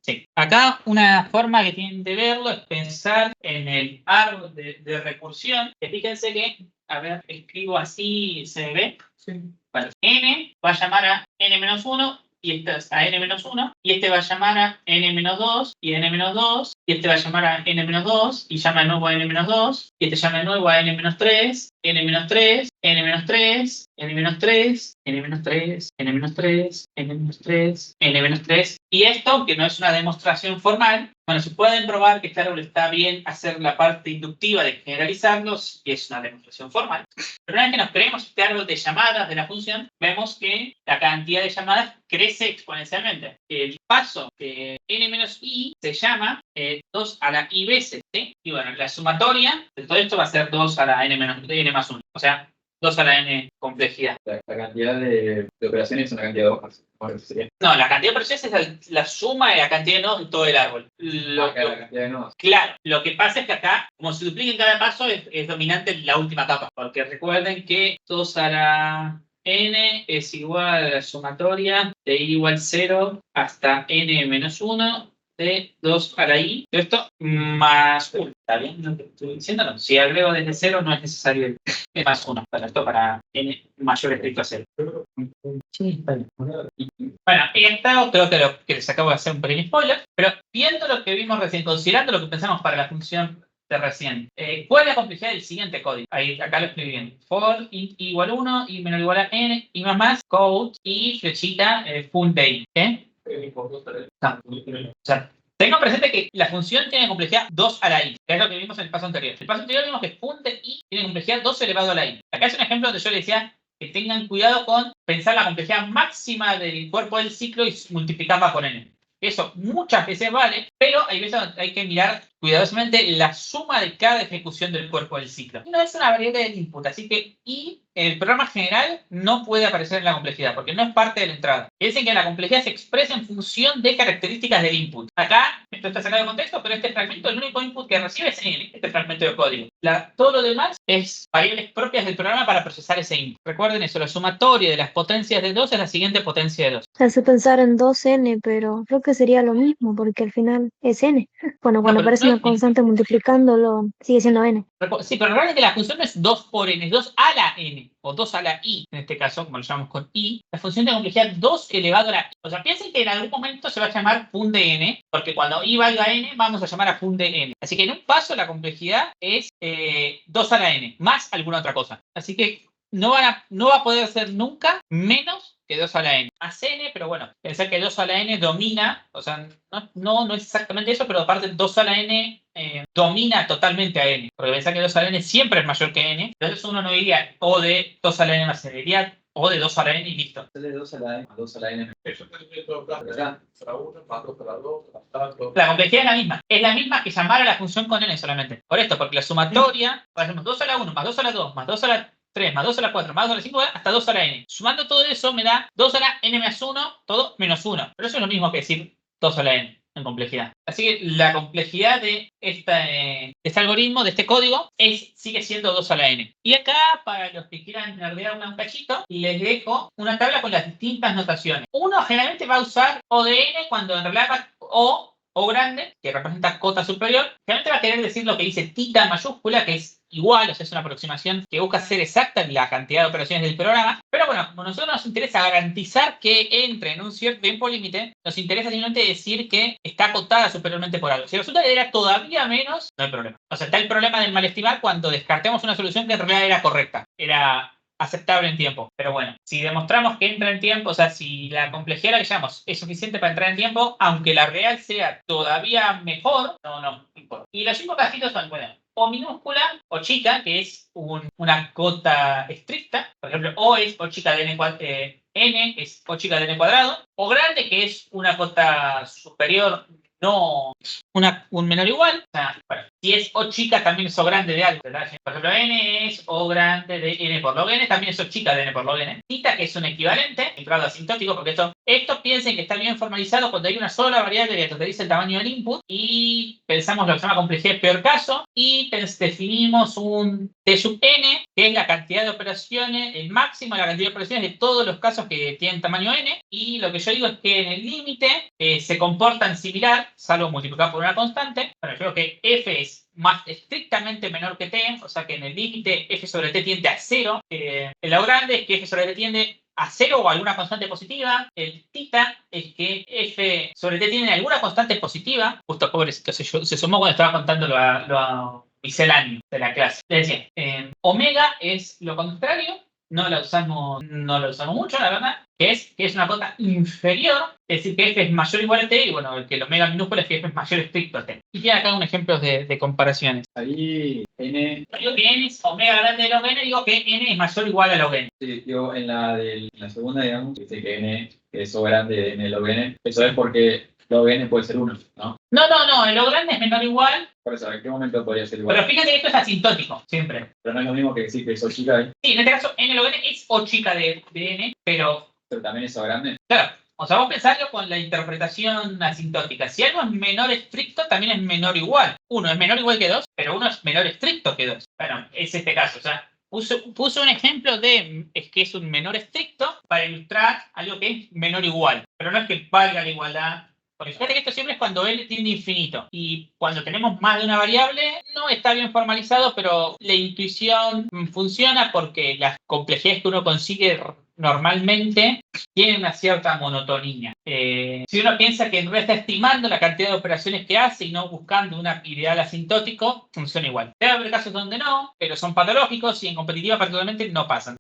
Sí. Acá una forma que tienen de verlo es pensar en el árbol de recursión. Que fíjense que, a ver, escribo así, ¿se ve? Sí. Bueno, n va a llamar a n-1 y este es a n-1, y este va a llamar a n-2, y n-2, y este va a llamar a n-2, y llama de nuevo a n-2, y este llama de nuevo a n-3, n-3, n-3, n-3, n-3, n-3, n-3, n-3, y esto, aunque no es una demostración formal, bueno, se pueden probar que este árbol está bien hacer la parte inductiva de generalizarlos, y es una demostración formal. Pero una vez que nos creemos este árbol de llamadas de la función, vemos que la cantidad de llamadas crece exponencialmente. El paso de n-i se llama 2 a la i veces, ¿sí? Y bueno, la sumatoria de todo esto va a ser 2 a la n más 1. O sea, 2 a la n complejidad. La cantidad de operaciones es una cantidad de hojas. Bueno, sería. No, la cantidad de operaciones es la suma de la cantidad de nodos en todo el árbol. La cantidad de nodos. Claro, lo que pasa es que acá, como se duplica en cada paso, es dominante la última capa. Porque recuerden que 2 a la n es igual a la sumatoria de i igual 0 hasta n menos 1 de 2 a la i. Esto más 1. ¿Está bien lo que estoy diciendo? No. Si agrego desde 0 no es necesario el más 1. Para esto para n mayor estricto a 0. Sí, está bien. Bueno, esto creo que les acabo de hacer un pequeño spoiler, pero viendo lo que vimos recién, considerando lo que pensamos para la función de recién, ¿cuál es la complejidad del siguiente código? Ahí, acá lo escribí bien. For int igual 1, y menor o igual a n, y más, code, y flechita, full day. ¿Qué? No. O sea, tengan presente que la función tiene complejidad 2 a la i, que es lo que vimos en el paso anterior. En el paso anterior vimos que full de i tiene complejidad 2 elevado a la i. Acá es un ejemplo donde yo le decía que tengan cuidado con pensar la complejidad máxima del cuerpo del ciclo y multiplicarla por n. Eso muchas veces vale, pero hay veces donde hay que mirar cuidadosamente la suma de cada ejecución del cuerpo del ciclo. No es una variable del input, así que i en el programa general no puede aparecer en la complejidad, porque no es parte de la entrada. Dicen que la complejidad se expresa en función de características del input. Acá, esto está sacado de contexto, pero este fragmento, el único input que recibe es n, este fragmento de código. Todo lo demás es variables propias del programa para procesar ese input. Recuerden eso, la sumatoria de las potencias de 2 es la siguiente potencia de 2. Me hace pensar en 2n, pero creo que sería lo mismo, porque al final es n. Bueno, cuando pero aparece no una constante multiplicándolo, sigue siendo n. Sí, pero realmente la función no es 2 por n, es 2 a la n, o 2 a la i, en este caso, como lo llamamos con i. La función de complejidad 2 elevado a la i. O sea, piensen que en algún momento se va a llamar fun de n, porque cuando i valga n, vamos a llamar a fun de n. Así que en un paso la complejidad es 2 a la n, más alguna otra cosa. Así que no va a poder ser nunca menos que 2 a la n. Más n, pero bueno, pensar que 2 a la n domina, o sea, no es exactamente eso, pero aparte 2 a la n domina totalmente a n. Porque pensar que 2 a la n siempre es mayor que n, entonces uno no diría o de 2 a la n más n, diría o de 2 a la n y listo. De 2 a la n más 2 a la n. Eso es todo claro. Para 1, más 2, para 2, más tanto. La complejidad es la misma. Es la misma que llamar a la función con n solamente. Por esto, porque la sumatoria, hacemos 2 a la 1, más 2 a la 2, más 2 a la 3, más 2 a la 4, más 2 a la 5, hasta 2 a la n. Sumando todo eso me da 2 a la n más 1, todo menos 1. Pero eso es lo mismo que decir 2 a la n en complejidad. Así que la complejidad de este algoritmo, de este código, sigue siendo 2 a la n. Y acá, para los que quieran nerdear un cachito, les dejo una tabla con las distintas notaciones. Uno generalmente va a usar O de n cuando en realidad O grande, que representa cota superior, generalmente va a querer decir lo que dice tita mayúscula, que es igual, o sea, es una aproximación que busca ser exacta en la cantidad de operaciones del programa. Pero bueno, como a nosotros nos interesa garantizar que entre en un cierto tiempo límite, nos interesa simplemente decir que está acotada superiormente por algo. Si resulta que era todavía menos, no hay problema. O sea, está el problema del malestimar cuando descartemos una solución que en realidad era correcta. Era aceptable en tiempo. Pero bueno, si demostramos que entra en tiempo, o sea, si la complejidad que llamamos es suficiente para entrar en tiempo, aunque la real sea todavía mejor, no importa. Y los 5 cajitos son, bueno, O minúscula o chica, que es una cota estricta. Por ejemplo, O es O chica de n es O chica de n cuadrado. O grande, que es una cota superior, no un menor igual. O sea, bueno, si es O chica, también es O grande de algo, ¿verdad? Por ejemplo, n es O grande de n por log n, también es O chica de n por log n. Tita, que es un equivalente, en grado asintótico, porque esto piensen que está bien formalizado cuando hay una sola variable que totaliza el tamaño del input, y pensamos lo que se llama complejidad de peor caso, y definimos un T sub n, que es la cantidad de operaciones, el máximo de la cantidad de operaciones de todos los casos que tienen tamaño n, y lo que yo digo es que en el límite se comportan similar, salvo multiplicar por una constante. Bueno, yo digo que f es más estrictamente menor que t, o sea que en el límite f sobre t tiende a 0. El lado grande es que f sobre t tiende a 0 o alguna constante positiva. El tita es que f sobre t tiene alguna constante positiva. Justo pobrecito se sumó cuando estaba contando lo misceláneo de la clase. Les decía, omega es lo contrario. No la usamos mucho, la verdad, que es una cota inferior, es decir, que f es mayor o igual a t, y bueno, que el omega minúsculo es que f es mayor o estricto a t. Y tiene acá un ejemplo de comparaciones. Ahí, N, No digo que n es omega grande de log n, digo que n es mayor o igual a log n. sí, yo en la segunda, digamos, dice que N es O grande de N log N. Eso es porque log N puede ser 1, ¿no? No, el log grande es menor o igual, Por eso, ¿en qué momento podría ser igual? pero fíjate que esto es asintótico, siempre. Pero no es lo mismo que decir que es O chica ahí, Sí, en este caso, n log n es o chica de n, pero pero también es O grande. claro, o sea, vos pensarlo con la interpretación asintótica. Si algo es menor estricto, también es menor o igual. Uno es menor o igual que 2, pero uno es menor estricto que 2. Bueno, es este caso. O sea, puso un ejemplo de que es un menor estricto para ilustrar algo que es menor o igual. Pero no es que valga la igualdad. Porque fíjate que esto siempre es cuando L tiende a infinito. Y cuando tenemos más de una variable, no está bien formalizado, pero la intuición funciona porque las complejidades que uno consigue normalmente tienen una cierta monotonía. Si uno piensa que en realidad está estimando la cantidad de operaciones que hace y no buscando un ideal asintótico, funciona igual. Debe haber casos donde no, pero son patológicos y en competitiva particularmente no pasan.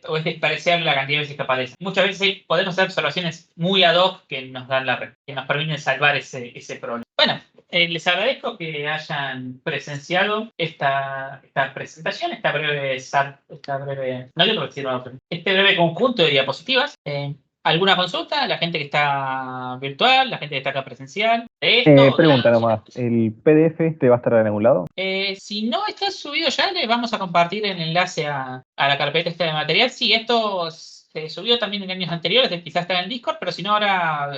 O es despreciable la cantidad de veces que aparecen. Muchas veces podemos hacer observaciones muy ad hoc que nos dan que nos permiten salvar ese problema. Bueno, les agradezco que hayan presenciado esta presentación, este breve conjunto de diapositivas. ¿Alguna consulta? La gente que está virtual, la gente que está acá presencial. Pregunta nomás, ¿el PDF te va a estar en algún lado? Si no está subido ya, les vamos a compartir el enlace a la carpeta esta de material. Sí, esto se subió también en años anteriores, quizás está en el Discord, pero si no, ahora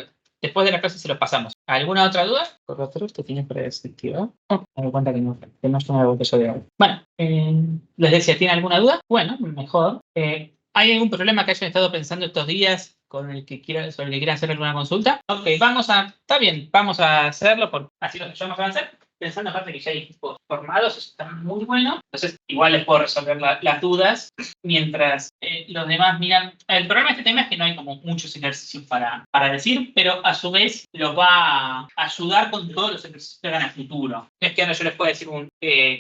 después de la clase se los pasamos. ¿Alguna otra duda? Por otro, esto tiene preceptiva. Me doy cuenta que no es una botella de agua. Bueno, les decía, ¿tiene alguna duda? Bueno, mejor. ¿Hay algún problema que hayan estado pensando estos días sobre el que quieran hacer alguna consulta? Ok, está bien, vamos a hacerlo, así lo vamos a avanzar. Pensando aparte que ya hay equipos formados, eso está muy bueno. Entonces, igual les puedo resolver las dudas mientras los demás miran. El problema de este tema es que no hay como muchos ejercicios para decir, pero a su vez los va a ayudar con todos los ejercicios que hagan a futuro. No es que ahora yo les pueda decir un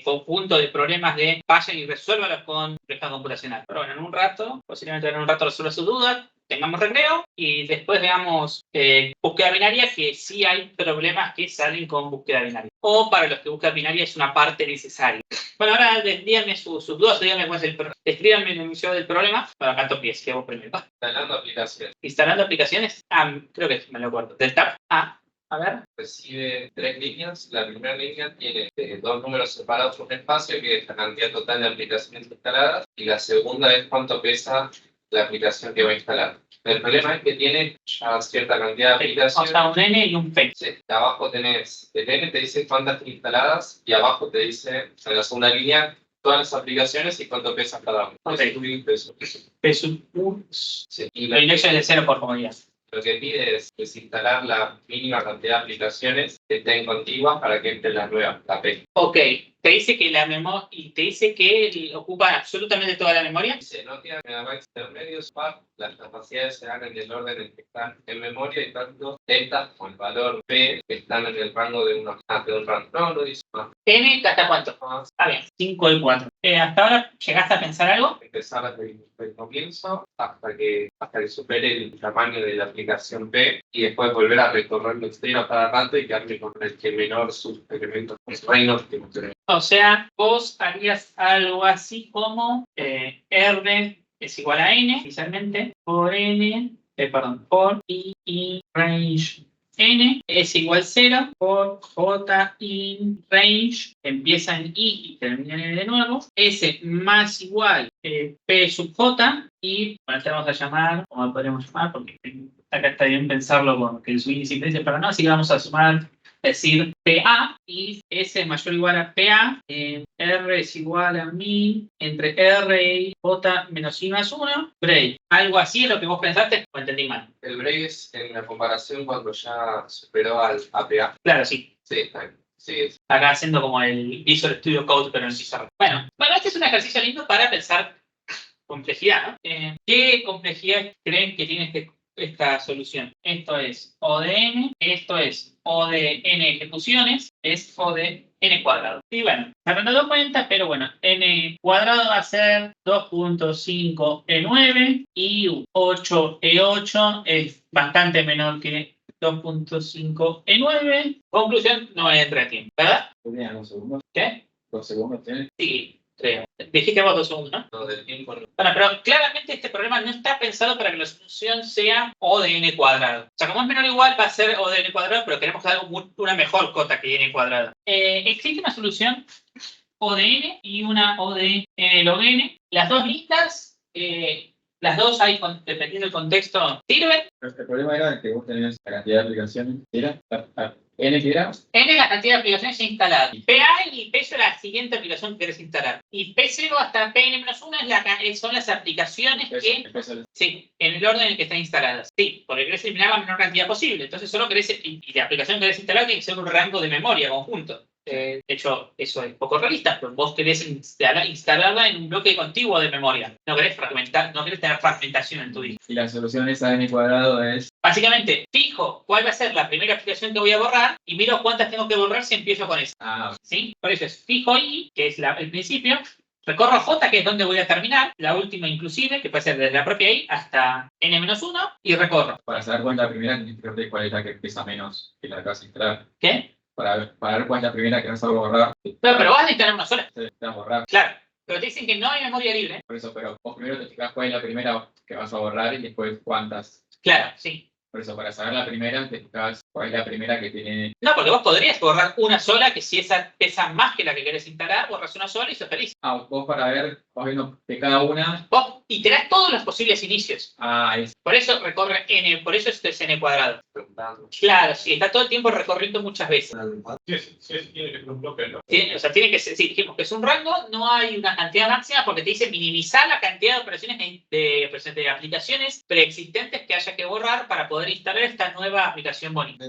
conjunto de problemas de vayan y resuélvalos con compleja computacional. Pero bueno, posiblemente en un rato resuelva sus dudas. Tengamos recreo y después veamos búsqueda binaria, que sí hay problemas que salen con búsqueda binaria. O para los que búsqueda binaria es una parte necesaria. Bueno, ahora díganme sus dudas, escríbanme el inicio del problema. Bueno, acá topies, que hago primero. Instalando aplicaciones. Instalando aplicaciones. Creo que me lo acuerdo. Del tab A. A ver. Recibe 3 líneas. La primera línea tiene 2 números separados por un espacio, que es la cantidad total de aplicaciones instaladas. Y la segunda es cuánto pesa la aplicación que va a instalar. El problema es que tiene ya cierta cantidad de aplicaciones. O sea, un N y un P. Sí, abajo tenés, el N te dice cuántas instaladas y abajo te dice, en la segunda línea, todas las aplicaciones y cuánto pesa cada una. Ok. Peso. Sí. Y La indexo es de 0 por comodidad. lo que pide es desinstalar la mínima cantidad de aplicaciones que estén contiguas para que entre las nuevas, la P. Ok, te dice que la memoria, y te dice que ocupa absolutamente toda la memoria. Dice, no tiene megabytes intermedios, las capacidades serán en el orden en que están en memoria y tanto delta o el valor P que están en el rango de un rango. No, lo dice más. N, ¿hasta cuánto? Está bien, 5 de 4. ¿Hasta ahora llegaste a pensar algo? Empezar desde el comienzo hasta que supere el tamaño de la aplicación P y después volver a recorrerlo entero cada rato y quedarme con el que menor subelemento reino que O sea, vos harías algo así como R es igual a N, inicialmente, por I range N es igual 0 por J in range, empieza en I y termina en N de nuevo, S más igual P sub J y, bueno, este vamos a llamar, como lo podríamos llamar, porque acá está bien pensarlo con que el swing siempre dice, pero no, así que vamos a sumar, decir PA y S es mayor o igual a PA, R es igual a 1000 entre R y J menos I más 1, break. ¿Algo así es lo que vos pensaste o entendí mal? El break es en la comparación cuando ya superó al APA. Claro, sí. Sí, está bien. Sí, Acá haciendo como el Visual Studio Code, pero en Pizarro. Bueno, este es un ejercicio lindo para pensar complejidad, ¿no? ¿Qué complejidad creen que tiene esta solución? Esto es O de n, esto es O de n ejecuciones, es O de n cuadrado. Y bueno, se habrán dado cuenta, pero bueno, n cuadrado va a ser 2.5e9 y 8e8 es bastante menor que 2.5e9. Conclusión, no entra aquí, ¿verdad? ¿Tenían 2 segundos? ¿Qué? 2 segundos tiene. Sí, creo. Dijiste vos 2 segundos, ¿no? No, del tiempo no. Bueno, pero claramente este problema no está pensado para que la solución sea O de n cuadrado. O sea, como es menor o igual, va a ser O de n cuadrado, pero queremos una mejor cota que n cuadrado. Existe una solución O de n y una O de n log n. Las dos listas, las dos hay, dependiendo del contexto, sirven. El problema era que vos tenías la cantidad de aplicaciones. ¿Era? ¿N que era? N es la cantidad de aplicaciones instaladas. PA y P es la siguiente aplicación que querés instalar. Y P0 hasta Pn-1 son las aplicaciones que... Sí, en el orden en el que están instaladas. Sí, porque querés eliminar la menor cantidad posible. Entonces solo querés... Y la aplicación que querés instalar tiene que ser un rango de memoria conjunto. De hecho, eso es poco realista, pero vos querés instalarla en un bloque contiguo de memoria. No querés tener fragmentación en tu disco. Y la solución esa n cuadrado es... Básicamente, fijo cuál va a ser la primera aplicación que voy a borrar y miro cuántas tengo que borrar si empiezo con esa. ¿Sí? Por eso es fijo i, que es el principio, recorro j, que es donde voy a terminar, la última inclusive, que puede ser desde la propia i hasta n-1, y recorro. Para saber cuál es la primera, tienes que ver cuál es la que pesa menos que la que vas a instalar. ¿Qué? Para ver cuál es la primera que vas a borrar. Pero vas a instalar una sola. Te vas a borrar. Claro. Pero te dicen que no hay memoria libre. Por eso, pero vos primero te fijas cuál es la primera que vas a borrar y después cuántas. Claro, sí. Por eso, para saber la primera, te fijas cuál es la primera que tiene... No, porque vos podrías borrar una sola, que si esa pesa más que la que querés instalar, borras una sola y sos feliz. Vos para ver, vas viendo de cada una... Vos iterás todos los posibles inicios. Es... Por eso recorre n, por eso esto es n cuadrado. Preguntando. Claro, sí, está todo el tiempo recorriendo muchas veces. Sí, tiene que ser un bloque, ¿no? O sea, tiene que ser, sí, dijimos que es un rango, no hay una cantidad máxima porque te dice minimizar la cantidad de operaciones de aplicaciones preexistentes que haya que borrar para poder instalar esta nueva aplicación bonita.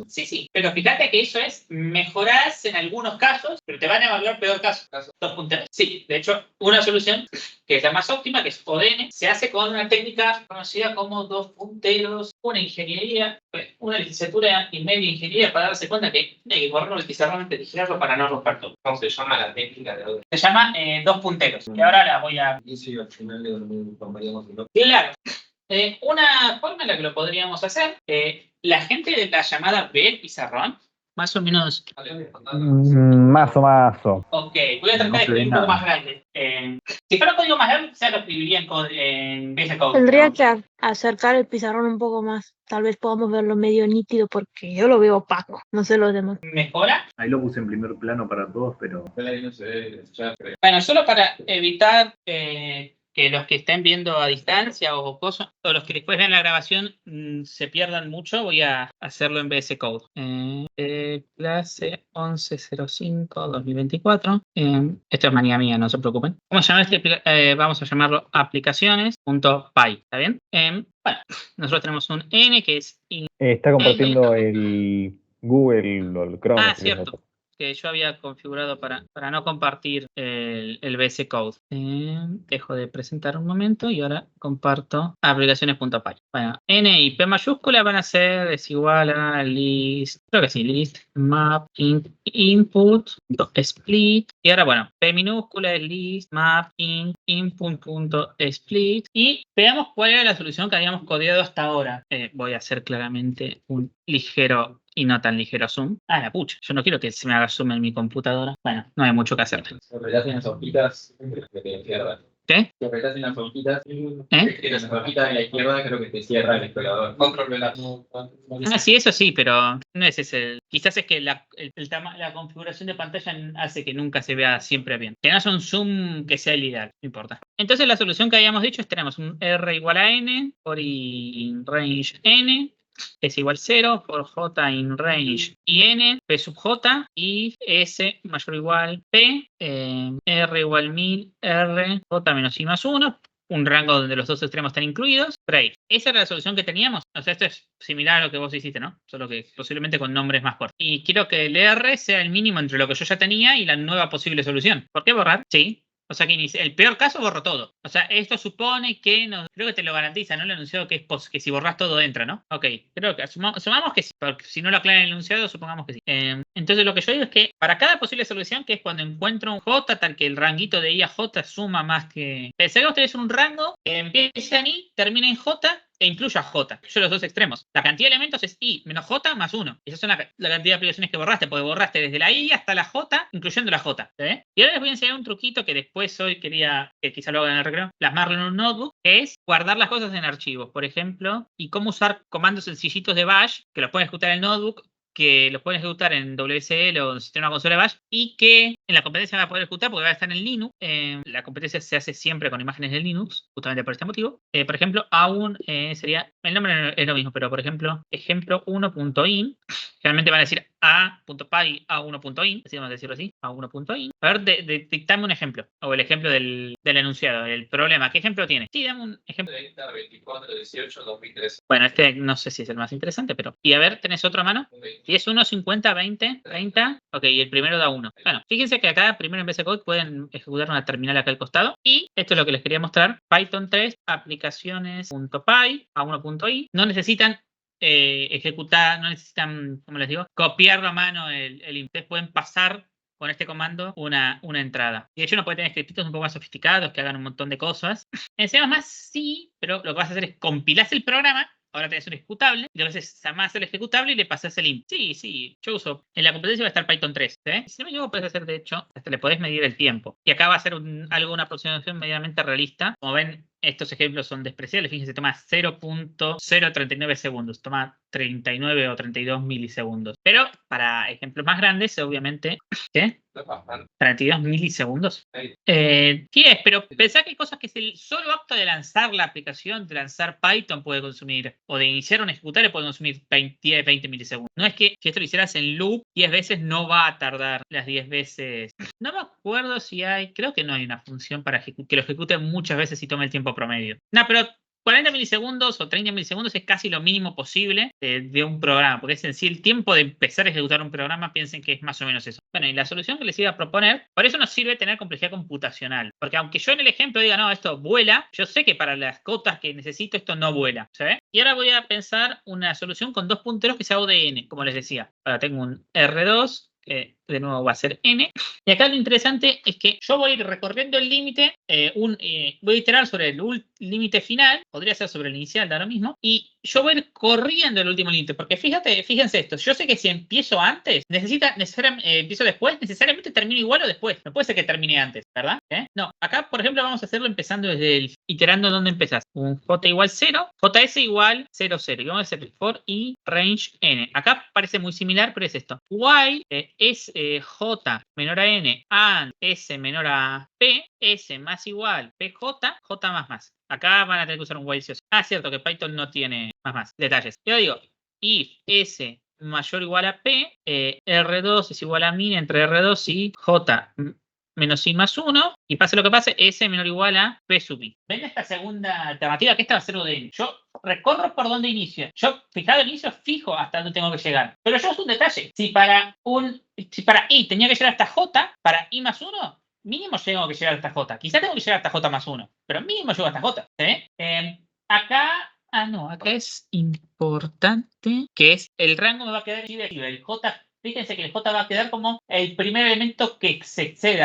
Sí, pero fíjate que eso es mejorás en algunos casos, pero te van a evaluar peor caso. 2 punteros. Sí, de hecho, una solución que es la más óptima, que es ODN, se hace con una técnica conocida como 2 punteros, una ingeniería, una licenciatura y media ingeniería para darse cuenta que hay que borrarlo el pizarrón antes de girarlo para no romper todo. ¿Cómo se llama la técnica de ODE? Se llama 2 punteros. Y ahora la voy a... Y al final le tomaríamos el Claro. Una forma en la que lo podríamos hacer, la gente de la llamada ve el pizarrón, más o menos. Mazo. Ok, voy a tratar de escribir un poco más grande. Si fuera un código más grande, quizás lo escribiría en vez de código. Tendría que acercar el pizarrón un poco más. Tal vez podamos verlo medio nítido porque yo lo veo opaco. No sé los demás. ¿Mejora? Ahí lo puse en primer plano para todos, pero... Ahí no se ve, ya, pero... Bueno, solo para evitar que los que estén viendo a distancia o cosas, o los que después vean la grabación se pierdan mucho, voy a hacerlo en VS Code. Clase 1105-2024. Esto es manía mía, no se preocupen. Vamos a llamarlo aplicaciones.py, ¿está bien? Bueno, nosotros tenemos un N que es... Está compartiendo el Google o el Chrome. Ah, cierto. Que yo había configurado para no compartir el VS Code. Dejo de presentar un momento y ahora comparto aplicaciones.py. Bueno, N y P mayúscula van a ser es igual a list, creo que sí, list map input split. Y ahora, bueno, P minúscula es list map input.split. Y veamos cuál era la solución que habíamos codeado hasta ahora. Voy a hacer claramente un ligero y no tan ligero zoom. La pucha, yo no quiero que se me haga zoom en mi computadora. Bueno, no hay mucho que hacer. Si apretás en las hojitas, creo que te cierra. ¿Qué? Si apretás en las hojitas, en las hojitas de la izquierda, creo que te cierra el explorador. Control velar. Sí, eso sí, pero no es ese. Quizás es que la configuración de pantalla hace que nunca se vea siempre bien. Que no es un zoom que sea el ideal, no importa. Entonces la solución que habíamos dicho es tenemos un R igual a N por in range N. Es igual 0 por j in range y n, p sub j y s mayor o igual p, r igual 1000, r, j menos i más 1, un rango donde los dos extremos están incluidos. Break. Esa era la solución que teníamos. O sea, esto es similar a lo que vos hiciste, ¿no? Solo que posiblemente con nombres más cortos. Y quiero que el r sea el mínimo entre lo que yo ya tenía y la nueva posible solución. ¿Por qué borrar? Sí. O sea que el peor caso borro todo. O sea, esto supone que creo que te lo garantiza, ¿no? El enunciado que es que si borras todo entra, ¿no? Ok, creo que asumamos que sí, porque si no lo aclara en el enunciado, supongamos que sí. Entonces lo que yo digo es que para cada posible solución, que es cuando encuentro un J tal que el ranguito de I a J suma más que... Pensé que ustedes un rango que empieza en I, termina en J e incluya J. Yo los dos extremos. La cantidad de elementos es I menos J más 1. Esa es la cantidad de aplicaciones que borraste, porque borraste desde la I hasta la J, incluyendo la J. ¿Sí? Y ahora les voy a enseñar un truquito que después hoy quería, que quizá lo haga en el recreo, plasmarlo en un notebook, que es guardar las cosas en archivos, por ejemplo, y cómo usar comandos sencillitos de bash, que los pueden ejecutar en el notebook, que los pueden ejecutar en WSL o en sistema consola de bash, y que en la competencia van a poder ejecutar porque va a estar en Linux. La competencia se hace siempre con imágenes de Linux, justamente por este motivo. Por ejemplo, sería, el nombre es lo mismo, pero por ejemplo, ejemplo 1.in, generalmente van a decir a.py, a1.in, así vamos a decirlo así, a1.in. A ver, dictame un ejemplo, o el ejemplo del enunciado, el problema. ¿Qué ejemplo tiene? Sí, dame un ejemplo. 30, 24, 18, 2013. Bueno, este no sé si es el más interesante, pero... Y a ver, ¿tenés otro a mano? 10, 1, 50, 20, 30. Ok, y el primero da 1. Bueno, fíjense que acá, primero en BC Code, pueden ejecutar una terminal acá al costado. Y esto es lo que les quería mostrar. Python 3, aplicaciones.py, a1.i. No necesitan ejecutar, no necesitan, como les digo, copiarlo a mano el ustedes pueden pasar con este comando una entrada. Y de hecho uno puede tener scriptitos un poco más sofisticados que hagan un montón de cosas. En C++ sí, pero lo que vas a hacer es compilar el programa. Ahora tenés un ejecutable, y entonces llamás el ejecutable y le pasás el int. Sí, yo uso. En la competencia va a estar Python 3. Si no me equivoco, puedes hacer, de hecho, hasta le podés medir el tiempo. Y acá va a ser una aproximación medianamente realista. Como ven, estos ejemplos son despreciables. Fíjense, toma 0.039 segundos. Toma 39 o 32 milisegundos. Pero para ejemplos más grandes, obviamente, ¿qué? 32 milisegundos. ¿Qué es? Pero pensá que hay cosas que el solo acto de lanzar la aplicación, de lanzar Python puede consumir, o de iniciar un ejecutable puede consumir 20 milisegundos. No es que si esto lo hicieras en loop 10 veces no va a tardar las 10 veces. No me acuerdo si creo que no hay una función para que lo ejecute muchas veces y tome el tiempo promedio. No, pero 40 milisegundos o 30 milisegundos es casi lo mínimo posible de un programa, porque es en sí el tiempo de empezar a ejecutar un programa, piensen que es más o menos eso. Bueno, y la solución que les iba a proponer, por eso nos sirve tener complejidad computacional, porque aunque yo en el ejemplo diga, no, esto vuela, yo sé que para las cotas que necesito esto no vuela, ¿sabes? Y ahora voy a pensar una solución con dos punteros que sea ODN, como les decía. Ahora tengo un R2, que de nuevo va a ser n. Y acá lo interesante es que yo voy a ir recorriendo el límite, voy a iterar sobre el límite final, podría ser sobre el inicial, da lo mismo, y yo voy a ir corriendo el último límite, porque fíjense esto, yo sé que si empiezo antes, empiezo después, necesariamente termino igual o después, no puede ser que termine antes, ¿verdad? No, acá por ejemplo vamos a hacerlo empezando desde iterando donde empezás, un j igual 0, js igual 0, 0, y vamos a hacer for i range n. Acá parece muy similar, pero es esto, while es j menor a n, and s menor a p, s más igual pj, j más. Acá van a tener que usar un while sí o sí. Cierto que Python no tiene más detalles. Yo digo, if s mayor o igual a p, r2 es igual a min entre r2 y j menos i más 1, y pase lo que pase, s menor o igual a p sub i. ¿Ven esta segunda alternativa? Que esta va a ser ODN. Yo recorro por donde inicio. Yo, fijado el inicio, fijo hasta dónde tengo que llegar. Pero yo es un detalle. Si para i tenía que llegar hasta j, para i más 1, mínimo tengo que llegar hasta j. Quizá tengo que llegar hasta j más 1, pero mínimo llego hasta j. Acá es importante que es el rango me va a quedar el j. Fíjense que el j va a quedar como el primer elemento que se excede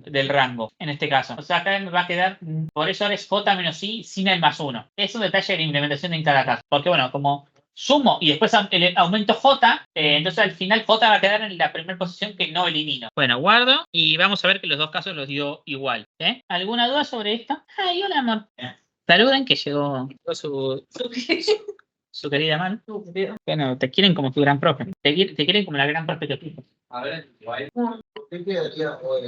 del rango, en este caso. O sea, acá me va a quedar, por eso ahora es j menos i sin el más 1. Es un detalle de la implementación en cada caso. Porque bueno, como sumo y después aumento j, entonces al final j va a quedar en la primera posición que no elimino. Bueno, guardo y vamos a ver que los dos casos los dio igual. ¿Alguna duda sobre esto? Hola, amor. Saluden que llegó su querida mano. Bueno, te quieren como tu gran profe. Te quieren como la gran profe que tú. A ver, ¿Qué quedaría hoy?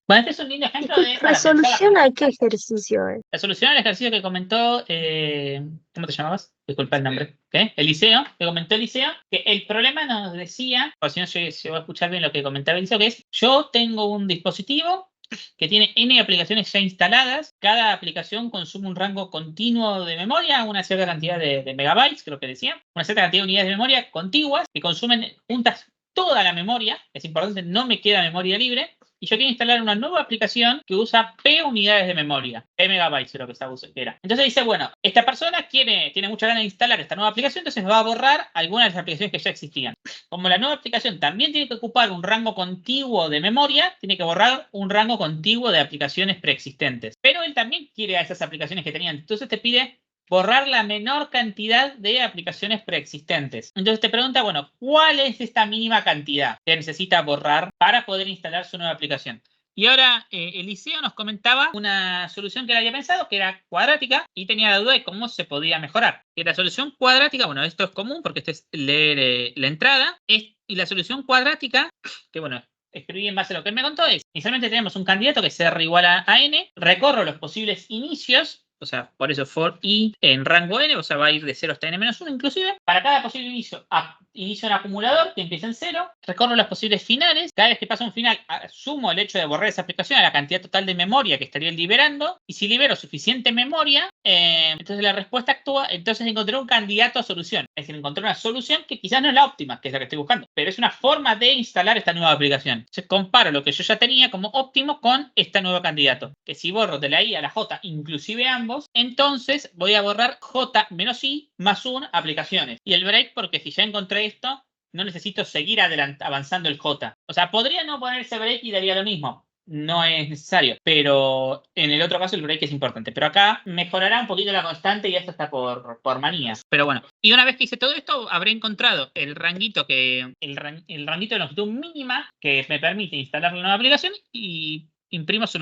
Bueno, este es un lindo ejemplo de... Resoluciona qué ejercicio es. La solución al ejercicio que comentó... ¿cómo te llamabas? Disculpa el nombre. ¿Qué? Eliseo. Que comentó Eliseo. Que el problema nos decía... O si no, se va a escuchar bien lo que comentaba Eliseo, que es... Yo tengo un dispositivo que tiene N aplicaciones ya instaladas. Cada aplicación consume un rango continuo de memoria, una cierta cantidad de megabytes, creo que decía, una cierta cantidad de unidades de memoria contiguas que consumen juntas toda la memoria. Es importante, no me queda memoria libre. y yo quiero instalar una nueva aplicación que usa P unidades de memoria, P megabytes era lo que era. Entonces dice, bueno, esta persona tiene mucha ganas de instalar esta nueva aplicación, entonces va a borrar algunas de las aplicaciones que ya existían. Como la nueva aplicación también tiene que ocupar un rango contiguo de memoria, tiene que borrar un rango contiguo de aplicaciones preexistentes. Pero él también quiere a esas aplicaciones que tenían, entonces te pide borrar la menor cantidad de aplicaciones preexistentes. Entonces te pregunta, bueno, ¿cuál es esta mínima cantidad que necesita borrar para poder instalar su nueva aplicación? Y ahora Eliseo nos comentaba una solución que él había pensado, que era cuadrática, y tenía la duda de cómo se podía mejorar. Y la solución cuadrática, bueno, esto es común porque esto es leer la entrada, y la solución cuadrática, que bueno, escribí en base a lo que él me contó, es, inicialmente tenemos un candidato que es R igual a n, recorro los posibles inicios, o sea, por eso for i en rango n, o sea, va a ir de 0 hasta n-1 inclusive. Para cada posible inicio, inicio un acumulador que empieza en 0, recorro los posibles finales. Cada vez que pasa un final, sumo el hecho de borrar esa aplicación a la cantidad total de memoria que estaría liberando. Y si libero suficiente memoria, entonces la respuesta actúa. Entonces encontré un candidato a solución. Es decir, encontré una solución que quizás no es la óptima, que es la que estoy buscando, pero es una forma de instalar esta nueva aplicación. Entonces comparo lo que yo ya tenía como óptimo con este nuevo candidato. Que si borro de la i a la j, inclusive ambos, entonces voy a borrar j menos i más 1 aplicaciones. Y el break, porque si ya encontré esto, no necesito seguir avanzando el j. O sea, podría no poner ese break y daría lo mismo. No es necesario, pero en el otro caso el break es importante. Pero acá mejorará un poquito la constante y esto está por manías. Pero bueno, y una vez que hice todo esto, habré encontrado el ranguito el ranguito de longitud mínima que me permite instalar la nueva aplicación y imprimo su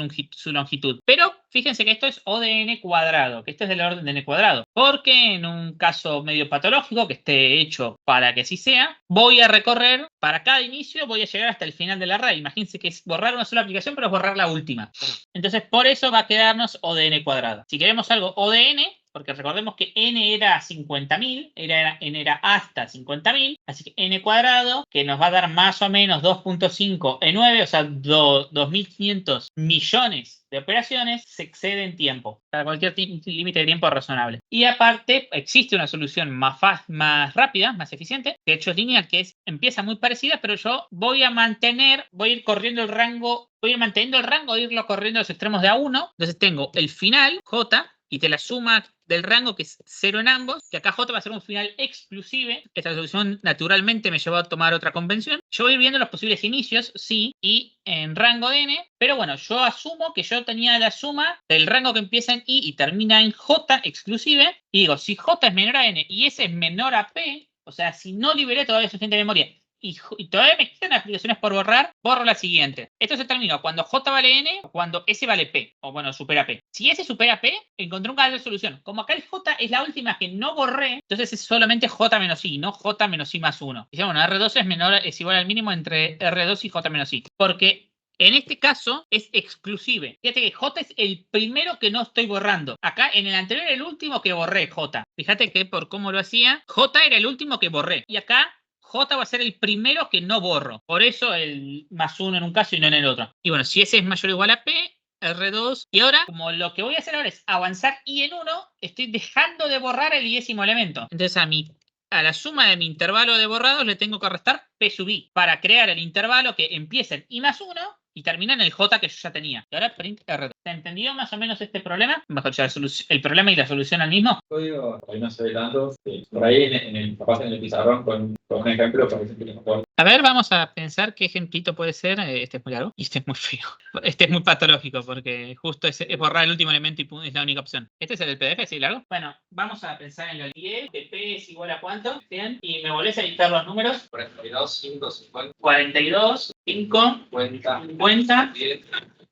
longitud. Pero fíjense que esto es O de n cuadrado, que esto es del orden de n cuadrado. Porque en un caso medio patológico, que esté hecho para que así sea, voy a recorrer, para cada inicio voy a llegar hasta el final del array. Imagínense que es borrar una sola aplicación, pero es borrar la última. Entonces, por eso va a quedarnos O de n cuadrado. Si queremos algo O de n, porque recordemos que n era 50.000, n era hasta 50.000, así que n cuadrado, que nos va a dar más o menos 2.5 E9, o sea, 2.500 millones de operaciones, se excede en tiempo, para cualquier límite de tiempo razonable. Y aparte, existe una solución más rápida, más eficiente, que de hecho es lineal, que empieza muy parecida, pero yo voy a ir corriendo el rango, voy a ir manteniendo el rango e irlo corriendo a los extremos de A1. Entonces tengo el final, J, y te la suma del rango, que es 0 en ambos, que acá J va a ser un final exclusive. Esta solución naturalmente me llevó a tomar otra convención. Yo voy viendo los posibles inicios, sí, y en rango de n, pero bueno, yo asumo que yo tenía la suma del rango que empieza en i y termina en j exclusive, y digo, si j es menor a n y s es menor a p, o sea, si no liberé todavía suficiente memoria, y todavía me quedan aplicaciones por borrar, borro la siguiente. Esto se termina cuando j vale n o cuando s vale p, o bueno, supera p. Si s supera p, encontré un caso de solución. Como acá el j es la última que no borré, entonces es solamente j menos i, no j menos i más 1. Dice, bueno, R2 es igual al mínimo entre R2 y j menos i. Porque en este caso es exclusive. Fíjate que j es el primero que no estoy borrando. Acá en el anterior era el último que borré, j. Fíjate que por cómo lo hacía, j era el último que borré. Y acá j va a ser el primero que no borro. Por eso el más 1 en un caso y no en el otro. Y bueno, si s es mayor o igual a p, R2. Y ahora, como lo que voy a hacer ahora es avanzar i en 1, estoy dejando de borrar el iésimo elemento. Entonces a la suma de mi intervalo de borrados le tengo que restar p sub i para crear el intervalo que empieza en i más 1 y termina en el j que yo ya tenía. Y ahora print R2. ¿Se entendió más o menos este problema? Mejor ya el problema y la solución al mismo. Código, ahí no se ve tanto. Por ahí capaz en el pizarrón con un ejemplo para que se entienda mejor. A ver, vamos a pensar qué ejemplito puede ser. Este es muy largo y este es muy feo. Este es muy patológico porque justo es borrar el último elemento y es la única opción. Este es el del PDF, ¿sí, largo? Bueno, vamos a pensar en lo 10, que P es igual a ¿cuánto? 100. Y me volvés a dictar los números. 42, 5, 50, 42, 5, 50, 50, 10,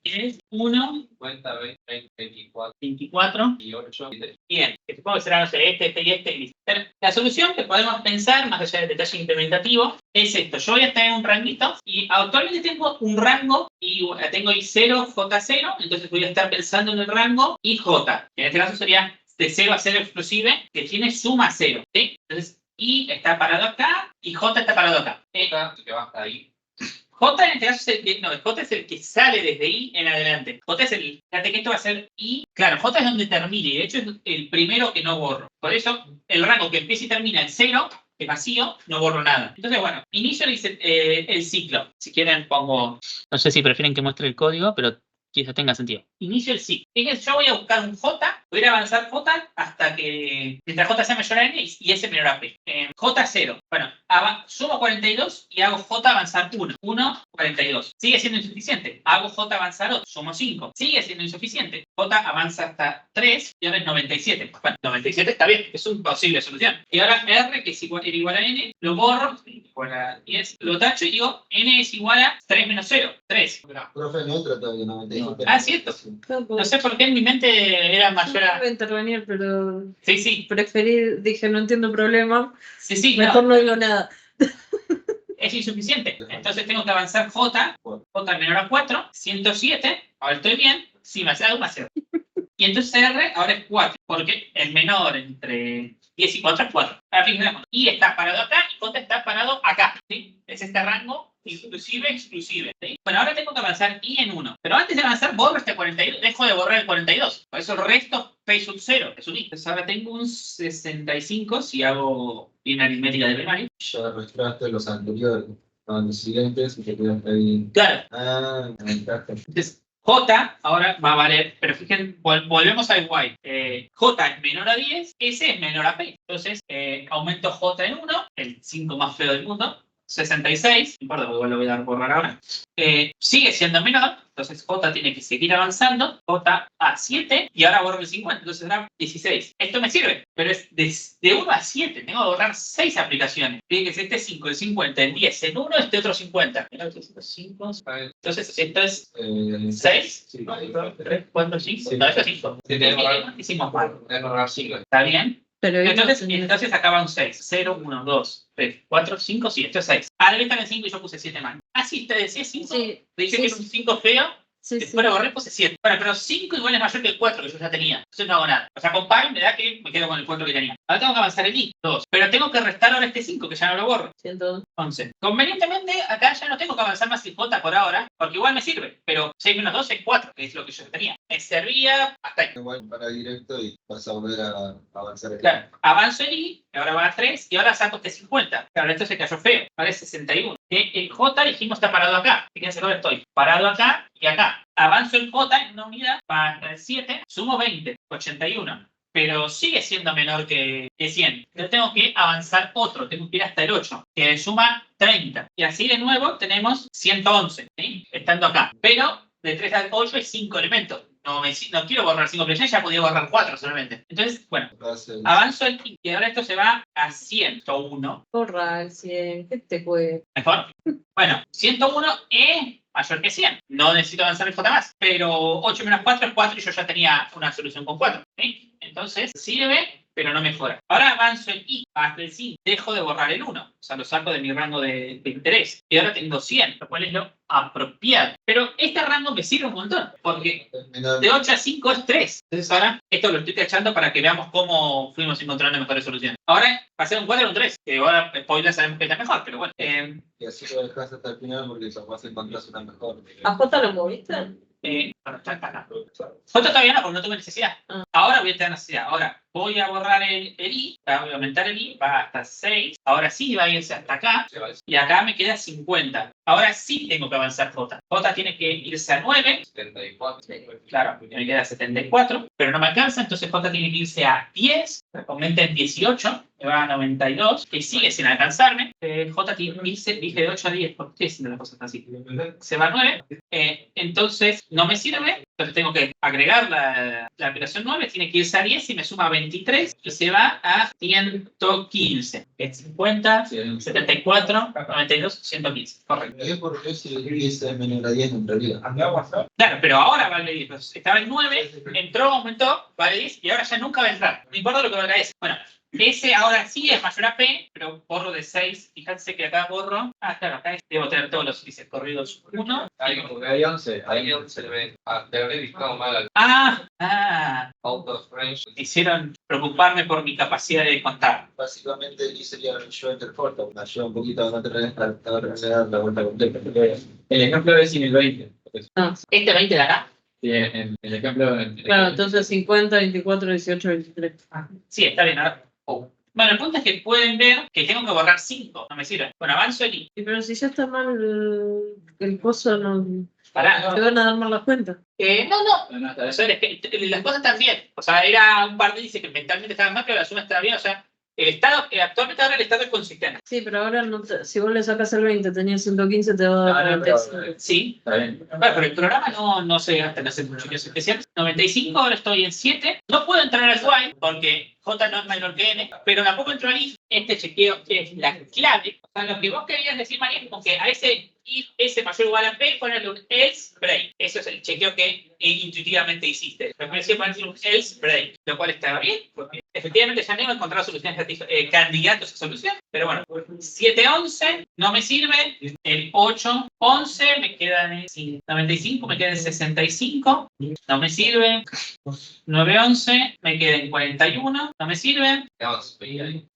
10, 1, 50, 20, 24, 24. y 8, y 3. Bien, que supongo que será, no sé, este y este y listo. Pero la solución que podemos pensar, más allá del detalle implementativo, es esto. Yo voy a tener un ranguito y actualmente tengo un rango y tengo I0, J0, entonces voy a estar pensando en el rango IJ. En este caso sería de 0 a 0 exclusive, que tiene suma 0, ¿sí? Entonces, I está parado acá y J está parado acá. Que baja ahí. J en este caso es el que, no, J es el que sale desde I en adelante. J es el, fíjate que esto va a ser I, claro, J es donde termine, y de hecho es el primero que no borro. Por eso, el rango que empieza y termina en 0 es vacío, no borro nada. Entonces, bueno, inicio el ciclo. Si quieren pongo, no sé si prefieren que muestre el código, pero quizás tenga sentido. Inicio el ciclo. Fíjense, yo voy a buscar un J, voy a ir a avanzar J hasta que, mientras J sea mayor a N y S menor a P. J0. Bueno, sumo 42 y hago J avanzar 1. 1, 42. Sigue siendo insuficiente. Hago J avanzar 8. Sumo 5. Sigue siendo insuficiente. J avanza hasta 3 y ahora es 97. Bueno, 97 está bien. Es una posible solución. Y ahora R, que es igual a N, lo borro. Igual a 10. Lo tacho y digo N es igual a 3 menos 0. 3. Profe, no entra todavía 97. Ah, cierto. No sé por qué en mi mente era mayor a... No iba a intervenir, pero Sí. preferí, dije, no entiendo el problema. Sí, Mejor no digo nada. es insuficiente. Entonces tengo que avanzar J menor a 4, 107, ahora estoy bien, sí, me hace algo más 0. Y entonces R ahora es 4, porque el menor entre 10 y 4 es 4. Ahora fíjense, I está parado acá y J está parado acá. ¿Sí? Es este rango inclusive, exclusive. ¿Sí? Bueno, ahora tengo que avanzar I en 1. Pero antes de avanzar, borro este 42, dejo de borrar el 42. Por eso el resto P sub 0, es un I. Entonces ahora tengo un 65 si hago bien aritmética de primaria. Ya registraste los anteriores, los siguientes y te quedan ahí. Claro. Ah, me encanta. Entonces, J ahora va a valer, pero fíjense, volvemos al while. J es menor a 10, S es menor a P. Entonces, aumento J en 1, el 5 más feo del mundo, 66, no importa, porque igual lo voy a dar borrar ahora. Sigue siendo menor, entonces J tiene que seguir avanzando, J a 7, y ahora borro el 50, entonces será 16. Esto me sirve, pero es de 1 a 7, tengo que borrar 6 aplicaciones. Fíjense, este es 5, el 50, el 10, el 1, este otro 50. Entonces, esto es 6, 3, 4, 5, no, esto es 5. Hicimos mal. ¿Está bien? Pero Entonces acaba un 6. 0, 1, 2, 3, 4, 5, sí, esto es 6. Ah, debe estar en 5 y yo puse 7 mal. Ah, sí, te decía 5. Sí, Dije sí, que era un 5 feo. sí, Después lo borré, puse 7. Bueno, pero 5 igual es mayor que el 4 que yo ya tenía. Entonces no hago nada. O sea, comparo y me da que me quedo con el 4 que tenía. Ahora tengo que avanzar el I, 2. Pero tengo que restar ahora este 5, que ya no lo borro. 11. Convenientemente, acá ya no tengo que avanzar más el J por ahora, porque igual me sirve. Pero 6 menos 2 es 4, que es lo que yo tenía. Me servía hasta ahí. Igual para directo y vas a volver a avanzar el Claro, avanzo el I, que ahora va a 3, y ahora saco este 50. Claro, esto se cayó feo, ahora es 61. El J, dijimos, está parado acá. Fíjense dónde estoy. Parado acá y acá. Avanzo el J en una unidad, va hasta el 7, sumo 20, 81. Pero sigue siendo menor que 100. Yo tengo que avanzar otro, tengo que ir hasta el 8, que suma 30. Y así de nuevo tenemos 111, ¿sí? Estando acá. Pero de 3 al 8 hay 5 elementos. No quiero borrar 5 presiones, ya podía borrar 4 solamente. Entonces, bueno, avanzo el I y ahora esto se va a 101. Borra el 100, ¿qué te puede? ¿Mejor? Bueno, 101 es mayor que 100. No necesito avanzar el J más. Pero 8 menos 4 es 4 y yo ya tenía una solución con 4. ¿Sí? Entonces, sirve, pero no mejora. Ahora avanzo el I hasta el 5. Dejo de borrar el 1. O sea, lo saco de mi rango de interés. Y ahora tengo 100, lo cual es lo apropiado. Pero este rango me sirve un montón. Porque de 8 a 5 es 3. Entonces ahora esto lo estoy tachando para que veamos cómo fuimos encontrando mejores soluciones. Ahora pasé un 4 a un 3. Que ahora, spoiler, sabemos que es la mejor. Pero bueno. Y así lo dejas hasta el final porque capaz encontrás una mejor. ¿A J lo moviste? Bueno, está acá. J todavía no, porque no tuve necesidad. Ah. Ahora voy a tener necesidad. Ahora voy a borrar el I, voy a aumentar el I, va hasta 6. Ahora sí va a irse hasta acá. Y acá me queda 50. Ahora sí tengo que avanzar J. J tiene que irse a 9. 74. Claro, me queda 74. Pero no me alcanza, entonces J tiene que irse a 10. Aumenta en 18. Me va a 92. Que sigue sin alcanzarme. J tiene que irse, dije de 8 a 10. ¿Por qué haciendo las cosas así? Se va a 9. Entonces no me sirve. Entonces tengo que agregar la operación 9. Tiene que irse a 10 y me suma 23. Y se va a 115. Es 50, 74, 92, 115. Correcto. Es porque si es menor a 10 en realidad. Claro, pero ahora vale 10. Pues estaba en 9, entró, aumentó, vale 10 y ahora ya nunca va a entrar. No importa lo que valga ese. Bueno, ese ahora sí es mayor a P, pero borro de 6. Fíjense que acá borro. Ah, claro, acá debo tener todos los índices corridos 1. Hay 11. Ahí se le ve. Te habré dictado mal al out of range. Hicieron preocuparme por mi capacidad de contar. Básicamente aquí sería el show interporta, me ayuda un poquito a no tener que dar la vuelta completa. El ejemplo es sin el 20. ¿Este 20 de acá? Sí, el ejemplo. Claro, entonces 50, 24, 18, 23. Sí, está bien. Ahora Bueno, el punto es que pueden ver que tengo que borrar 5. No me sirve. Bueno, avanzo el i. Pero si ya está mal el pozo, no. Pará. Te van a dar mal las cuentas. No. O sea, es que las cosas están bien. O sea, era un par de dice que mentalmente estaban mal, pero la suma estaba bien. O sea, el estado, actualmente ahora el estado es consistente. Sí, pero ahora no si vos le sacas el 20, tenías 115, te va a dar 95. Sí. Está bien. Bueno, pero el programa no se gasta en hacer muchos especiales. 95, ahora estoy en 7. No puedo entrar al while porque J no es mayor que N, pero tampoco entro al if. Este chequeo es la clave. O sea, lo que vos querías decir, María, es como que a ese if S mayor o igual a P, ponerle un else break. Eso es el chequeo que intuitivamente hiciste. Lo que decía ponerle un else break, lo cual estaba bien, porque efectivamente ya no he encontrado soluciones candidatos a solución. Pero bueno, 7-11 no me sirve. El 8-11 me quedan en 95, me quedan en 65. No me sirve. 9-11 me queda en 41. No me sirve. Digamos,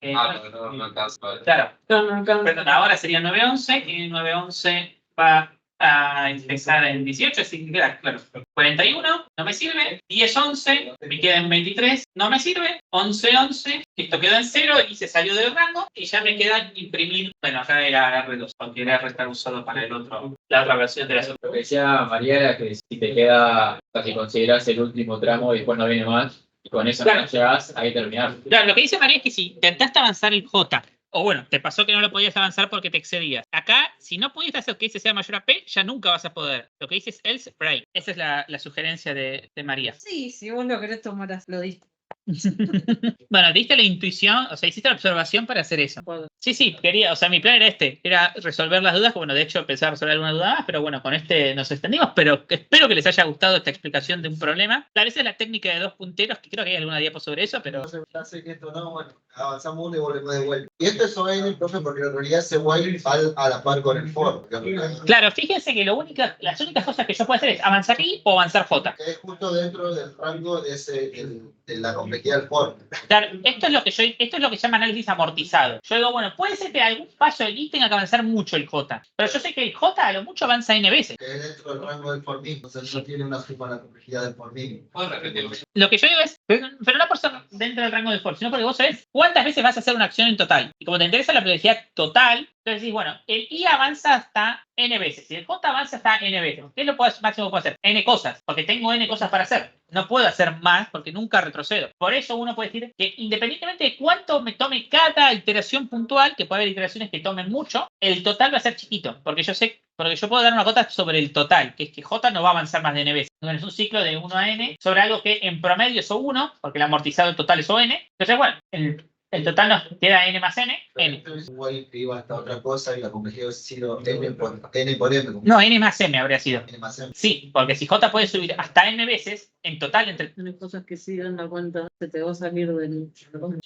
no alcanza. Claro. No, Perdón, ahora sería 9-11 y 9-11 va a empezar en 18, así que queda claro. 41, no me sirve. 10-11, me queda en 23, no me sirve. 11-11, esto quedó en 0 y se salió del rango. Y ya me queda imprimir. Bueno, acá era R2, porque era R estar usado para el otro, la otra versión de la software. Lo que decía María era que si te queda, o sea, si consideras el último tramo y después no viene más, y con eso Claro. no llegás, ahí terminar. Claro, lo que dice María es que si intentaste avanzar el J, o bueno, te pasó que no lo podías avanzar porque te excedías. Acá, si no pudiste hacer que ese sea mayor a P, ya nunca vas a poder. Lo que dice es else break. Esa es la sugerencia de María. Sí, si vos lo querés tomar, lo diste. Bueno, diste la intuición, o sea, hiciste la observación para hacer eso. Sí, quería, o sea, mi plan era era resolver las dudas, bueno, de hecho empecé a resolver alguna duda más, pero bueno, con este nos extendimos, pero espero que les haya gustado esta explicación de un problema. Claro, esa es la técnica de 2 punteros, que creo que hay alguna diapo sobre eso, pero... Ya sé que esto no, bueno, avanzamos uno y volvemos de vuelta. Y esto es ON, profe, porque en realidad ese while va a la par con el for. Claro, fíjense que las únicas cosas que yo puedo hacer es avanzar I o avanzar J. Que es justo dentro del rango de la complejidad del for. Claro, esto es lo que se llama análisis amortizado. Yo digo, bueno, puede ser que algún paso del I tenga que avanzar mucho el J, pero yo sé que el J a lo mucho avanza N veces. Que es dentro del rango del for mismo. O sea, no tiene una suma a la complejidad del for mismo. ¿Puedo repetirlo? Lo que yo digo es, pero no por ser dentro del rango del for, sino porque vos sabés cuántas veces vas a hacer una acción en total. Y como te interesa la complejidad total, entonces decís, bueno, el I avanza hasta N veces y el J avanza hasta N veces. ¿Qué es lo máximo que puedo hacer? N cosas, porque tengo N cosas para hacer. No puedo hacer más porque nunca retrocedo. Por eso uno puede decir que independientemente de cuánto me tome cada iteración puntual, que puede haber iteraciones que tomen mucho, el total va a ser chiquito. Porque yo puedo dar una cota sobre el total, que es que J no va a avanzar más de N veces. Es un ciclo de 1 a N sobre algo que en promedio es O1, porque el amortizado total es ON. Entonces, bueno, el total nos queda N más N. N. Igual que iba hasta otra cosa y la complejidad hubiese sido N por M. No, N más M habría sido. N más M. Sí, porque si J puede subir hasta N veces, en total entre... Hay cosas que sí dan la cuenta, se te va a salir del...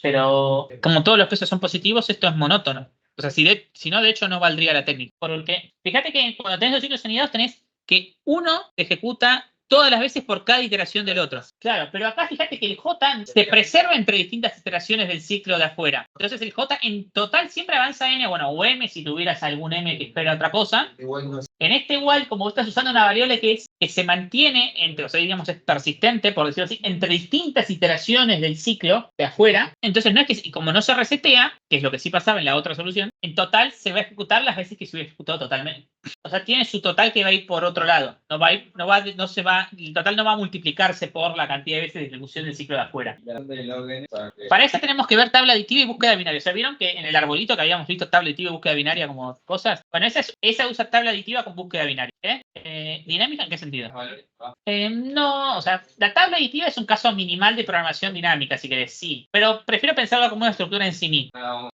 Pero como todos los pesos son positivos, esto es monótono. O sea, si no, de hecho, no valdría la técnica. Porque fíjate que cuando tenés los ciclos anidados tenés que uno ejecuta todas las veces por cada iteración del otro. Claro, pero acá fíjate que el J se preserva entre distintas iteraciones del ciclo de afuera. Entonces el J en total siempre avanza N, bueno, o M si tuvieras algún M que espera otra cosa. Igual no. En este igual, como vos estás usando una variable que se mantiene entre, o sea, digamos, es persistente, por decirlo así, entre distintas iteraciones del ciclo de afuera, entonces no es que, como no se resetea, que es lo que sí pasaba en la otra solución, en total se va a ejecutar las veces que se hubiera ejecutado totalmente. O sea, tiene su total que va a ir por otro lado. El total no va a multiplicarse por la cantidad de veces de ejecución del ciclo de afuera. Para eso tenemos que ver tabla aditiva y búsqueda binaria. O sea, ¿vieron que en el arbolito que habíamos visto tabla aditiva y búsqueda binaria como cosas? Bueno, esa usa tabla aditiva con búsqueda binaria. ¿Dinámica en qué sentido? No, o sea, la tabla aditiva es un caso minimal de programación dinámica, si querés, sí. Pero prefiero pensarlo como una estructura en sí misma.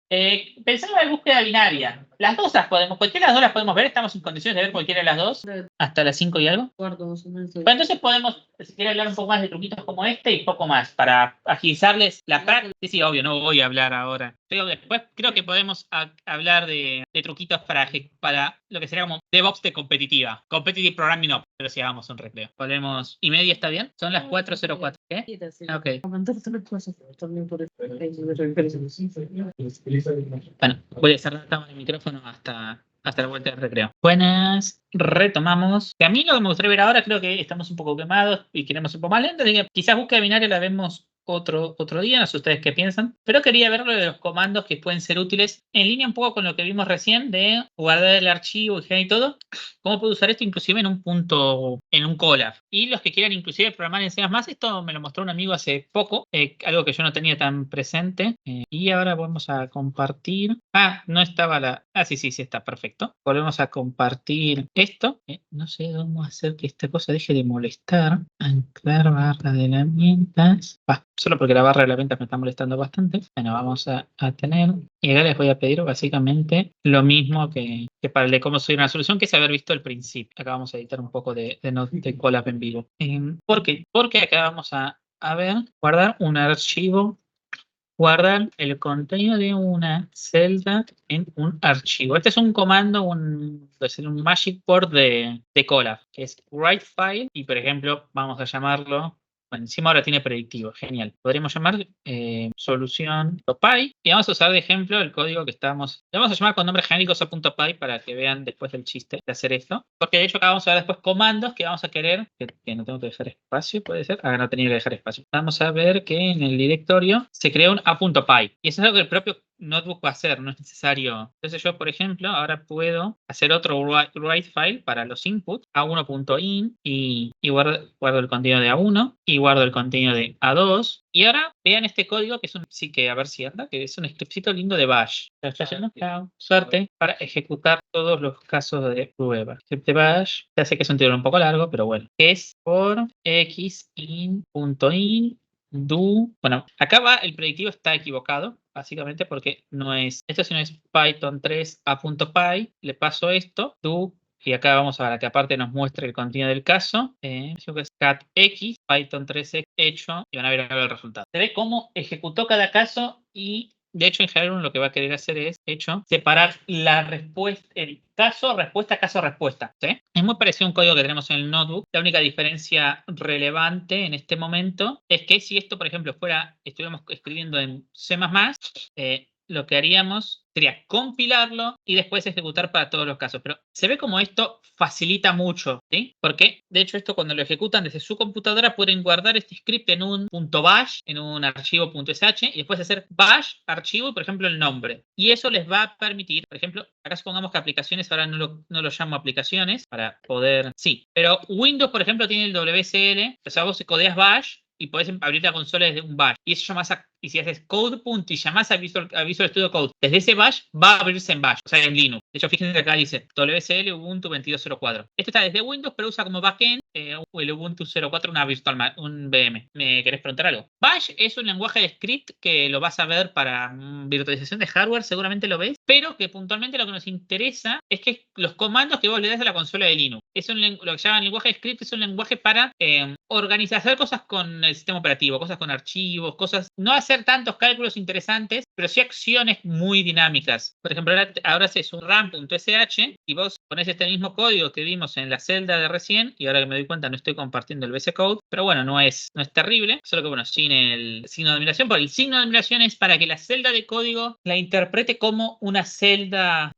Pensando en la búsqueda binaria. Las dos las podemos, cualquiera de las dos las podemos ver, estamos en condiciones de ver cualquiera de las dos, hasta las 5 y algo. Cuarto, más o menos. Bueno, entonces podemos, si quieren hablar un poco más de truquitos como este y poco más, para agilizarles la práctica. Sí, obvio, no voy a hablar ahora. Pero después creo que podemos hablar de truquitos para lo que sería como DevOps de competitiva. Competitive Programming Ops, pero si hagamos un recreo. Volvemos. ¿Y media está bien? Son las 4:04. ¿Qué? Ok. Comentar otras cosas, pero también por eso. Bueno, voy a cerrar el micrófono hasta la vuelta del recreo. Buenas, retomamos. Que a mí lo que me gustaría ver ahora, creo que estamos un poco quemados y queremos un poco más lento, así que quizás búsqueda binaria la vemos otro día, no sé ustedes qué piensan, pero quería ver lo de los comandos que pueden ser útiles en línea un poco con lo que vimos recién de guardar el archivo y todo, cómo puedo usar esto inclusive en un punto, en un collab. Y los que quieran inclusive programar en C++, esto me lo mostró un amigo hace poco, algo que yo no tenía tan presente, y ahora vamos a compartir. No estaba sí está, perfecto. Volvemos a compartir esto. No sé cómo hacer que esta cosa deje de molestar. Anclar barra de herramientas. Solo porque la barra de herramientas me está molestando bastante. Bueno, vamos a tener. Y acá les voy a pedir básicamente lo mismo que para el de cómo subir una solución, que es haber visto el principio. Acá vamos a editar un poco de Colab en vivo. ¿Por qué? Porque acá vamos a ver, guardar un archivo. Guardar el contenido de una celda en un archivo. Este es un comando, puede ser un magic word de Colab, que es write file, y por ejemplo, vamos a llamarlo, bueno, encima ahora tiene predictivo, genial. Podríamos llamar solución.py, y vamos a usar de ejemplo el código que le vamos a llamar con nombres genéricos a .py para que vean después del chiste de hacer esto. Porque de hecho acá vamos a ver después comandos que vamos a querer, que no tengo que dejar espacio, puede ser. No tenía que dejar espacio. Vamos a ver que en el directorio se crea un a.py, y eso es algo que el propio notebook va a hacer, no es necesario. Entonces yo, por ejemplo, ahora puedo hacer otro write file para los inputs, a1.in, y guardo el contenido de a1 y guardo el contenido de a2. Y ahora vean este código, que es a ver si anda, que es un scriptcito lindo de bash. Suerte para ejecutar todos los casos de prueba. Script de bash, ya sé que es un título un poco largo, pero bueno. Es por xin.in do. Bueno, acá va, el predictivo está equivocado, básicamente porque no es esto, sino es Python 3 a.py. Le paso esto, do, y acá vamos a ver que aparte nos muestre el contenido del caso. Creo que es cat x, Python 3 hecho, y van a ver ahora el resultado. Se ve cómo ejecutó cada caso, y de hecho en general lo que va a querer hacer es, separar la respuesta, el caso, respuesta. ¿Sí? Es muy parecido a un código que tenemos en el notebook. La única diferencia relevante en este momento es que si esto, por ejemplo, estuviéramos escribiendo en C++, lo que haríamos sería compilarlo y después ejecutar para todos los casos. Pero se ve como esto facilita mucho, ¿sí? Porque, de hecho, esto cuando lo ejecutan desde su computadora pueden guardar este script en un .bash, en un archivo .sh, y después hacer bash, archivo, y por ejemplo el nombre. Y eso les va a permitir, por ejemplo, acá supongamos que aplicaciones, ahora no lo llamo aplicaciones, para poder... Sí, pero Windows, por ejemplo, tiene el WSL, o sea, vos codeas bash, y podés abrir la consola desde un bash. Y eso llamás y si haces code. Y llamás a Visual Studio Code desde ese bash, va a abrirse en bash, o sea, en Linux. De hecho, fíjense que acá dice WSL Ubuntu 22.04. Esto está desde Windows, pero usa como backend el Ubuntu 04, un VM. ¿Me querés preguntar algo? Bash es un lenguaje de script que lo vas a ver para virtualización de hardware, seguramente lo ves, pero que puntualmente lo que nos interesa es que los comandos que vos le das a la consola de Linux. Lo que llaman lenguaje de script es un lenguaje para hacer cosas con el sistema operativo, cosas con archivos, no hacer tantos cálculos interesantes, pero sí acciones muy dinámicas. Por ejemplo, ahora haces un ram.sh y vos ponés este mismo código que vimos en la celda de recién, y ahora que me doy cuenta no estoy compartiendo el VS Code, pero bueno, no es terrible, solo que bueno, sin el signo de admiración, porque el signo de admiración es para que la celda de código la interprete como una celda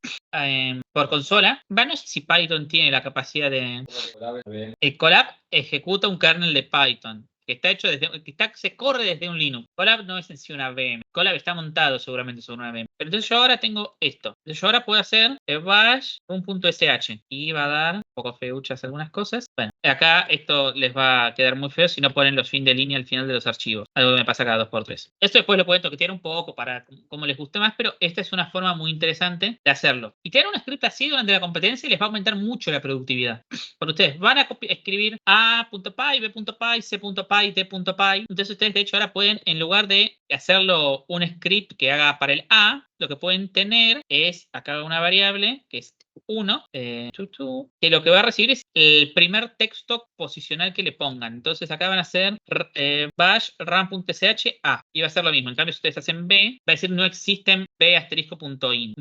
por consola. No sé si Python tiene la capacidad de... El Colab ejecuta un kernel de Python que está hecho se corre desde un Linux. Colab no es en sí una VM. Colab está montado seguramente sobre una VM. Pero entonces yo ahora tengo esto. Entonces yo ahora puedo hacer bash un .sh y va a dar un poco feuchas algunas cosas. Bueno, acá esto les va a quedar muy feo si no ponen los fin de línea al final de los archivos. Algo que me pasa cada 2x3. Esto después lo pueden toquetear un poco para como les guste más, pero esta es una forma muy interesante de hacerlo. Y tener un script así durante la competencia les va a aumentar mucho la productividad. Porque ustedes van a escribir a.py, b.py, c.py, d.py. Entonces ustedes de hecho ahora pueden, en lugar de hacerlo un script que haga para el A, lo que pueden tener es acá una variable que es 1, que lo que va a recibir es el primer texto posicional que le pongan. Entonces acá van a hacer bash ram.sh a, y va a ser lo mismo. En cambio, si ustedes hacen b, va a decir no existen b*.in,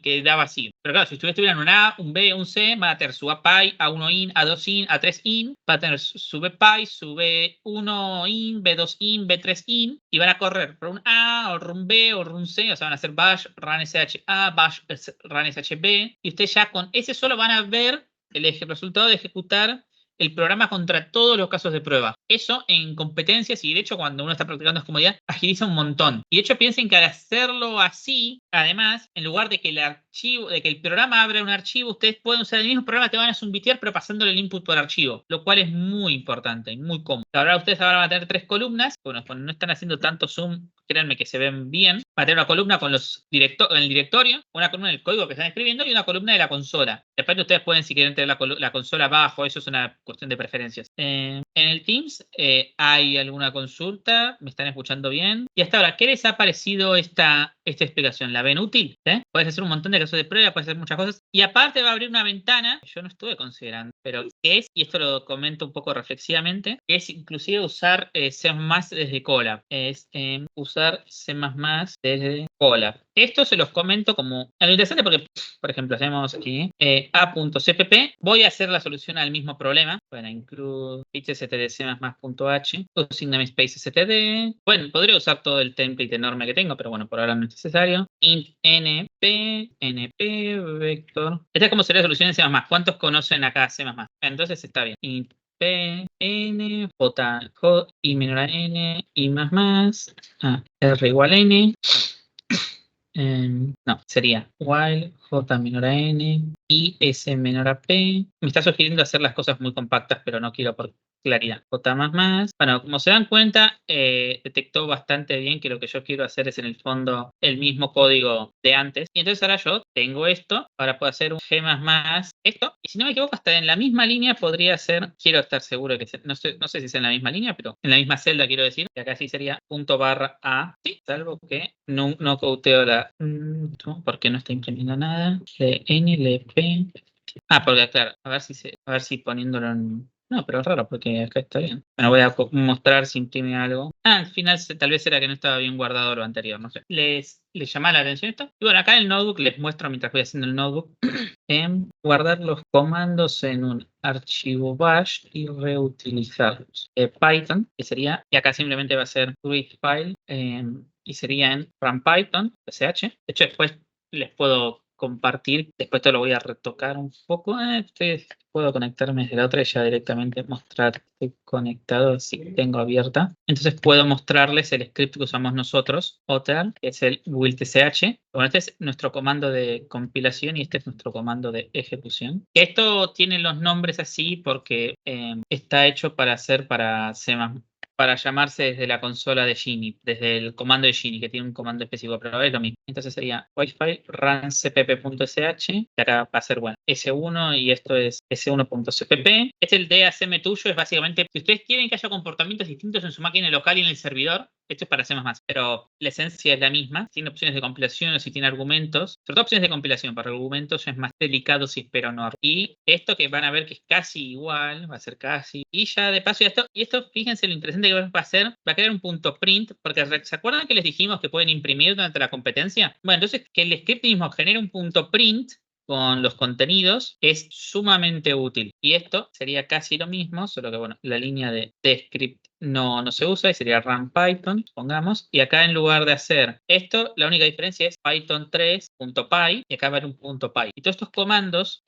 que da vacío. Pero claro, si ustedes tuvieran un a, un b, un c, van a tener su apy, a1in, a2in, a3in, va a tener su bpy, su b1in, b2in, b3in, y van a correr por un a, o un b, o un c, o sea, van a hacer bash run sh a, bash run sh b, y ustedes ya con ese solo van a ver el resultado de ejecutar el programa contra todos los casos de prueba. Eso en competencias y de hecho cuando uno está practicando comodidad agiliza un montón. Y de hecho piensen que al hacerlo así, además, en lugar de que el programa abra un archivo, ustedes pueden usar el mismo programa, te van a zumbitear, pero pasándole el input por archivo, lo cual es muy importante y muy cómodo. Ahora ustedes van a tener 3 columnas. Bueno, cuando no están haciendo tanto zoom, créanme que se ven bien. Van a tener una columna con en el directorio, una columna del código que están escribiendo y una columna de la consola. Después ustedes pueden, si quieren, tener la consola abajo, eso es una cuestión de preferencias. En el Teams hay alguna consulta, me están escuchando bien. Y hasta ahora, ¿qué les ha parecido esta explicación? ¿La ven útil? Puedes hacer un montón de casos de prueba, puedes hacer muchas cosas. Y aparte va a abrir una ventana que yo no estuve considerando, pero que es, y esto lo comento un poco reflexivamente, que es inclusive usar C++ desde Colab. Es usar C++ desde Colab. Esto se los comento como algo interesante porque, por ejemplo, hacemos aquí a.cpp. Voy a hacer la solución al mismo problema. Bueno, include std++.h, using namespace std. Bueno, podría usar todo el template enorme que tengo, pero bueno, por ahora no es necesario. Int np vector. Esta es como sería la solución en C++. ¿Cuántos conocen acá C++? Entonces está bien. Int p n j i menor a n i más r igual a n. No, sería while j menor a n y s menor a p. Me está sugiriendo hacer las cosas muy compactas, pero no quiero por claridad. J más. Bueno, como se dan cuenta, detectó bastante bien que lo que yo quiero hacer es en el fondo el mismo código de antes. Y entonces ahora yo tengo esto. Ahora puedo hacer un G++ esto. Y si no me equivoco, hasta en la misma línea podría ser, quiero estar seguro de que no sé si es en la misma línea, pero en la misma celda quiero decir, que acá sí sería ./a. Sí, salvo que no couteo la... porque no está imprimiendo nada. De n, de p. Porque claro, a ver si poniéndolo en... No, pero es raro porque acá está bien. Bueno, voy a mostrar si imprime algo. Al final tal vez era que no estaba bien guardado lo anterior, no sé. ¿Les llama la atención esto? Y bueno, acá en el notebook les muestro mientras voy haciendo el notebook. Guardar los comandos en un archivo bash y reutilizarlos. Python, que sería, y acá simplemente va a ser read file, y sería en rumpython, sh. De hecho, después les puedo compartir, después te lo voy a retocar un poco. Puedo conectarme desde la otra y ya directamente mostrar que estoy conectado si tengo abierta. Entonces puedo mostrarles el script que usamos nosotros, OTER, que es el build.sh. Bueno, este es nuestro comando de compilación y este es nuestro comando de ejecución. Esto tiene los nombres así porque está hecho para C++. Para llamarse desde la consola de Gini, desde el comando de Gini, que tiene un comando específico, pero es lo mismo. Entonces sería wi-fi run cpp.sh, que acá va a ser, bueno, S1 y esto es S1.cpp. El DACM tuyo es básicamente, si ustedes quieren que haya comportamientos distintos en su máquina local y en el servidor, esto es para C++, pero la esencia es la misma. Tiene opciones de compilación o si tiene argumentos. Sobre todo opciones de compilación, para argumentos es más delicado si espero no. Y esto que van a ver que es casi igual, va a ser casi. Y ya de paso, esto fíjense lo interesante que va a hacer. Va a crear un punto print, porque ¿se acuerdan que les dijimos que pueden imprimir durante la competencia? Bueno, entonces que el script mismo genere un punto print con los contenidos es sumamente útil. Y esto sería casi lo mismo, solo que bueno, la línea de script no se usa y sería run Python, pongamos. Y acá en lugar de hacer esto, la única diferencia es python3.py y acá va a haber un punto .py. Y todos estos comandos,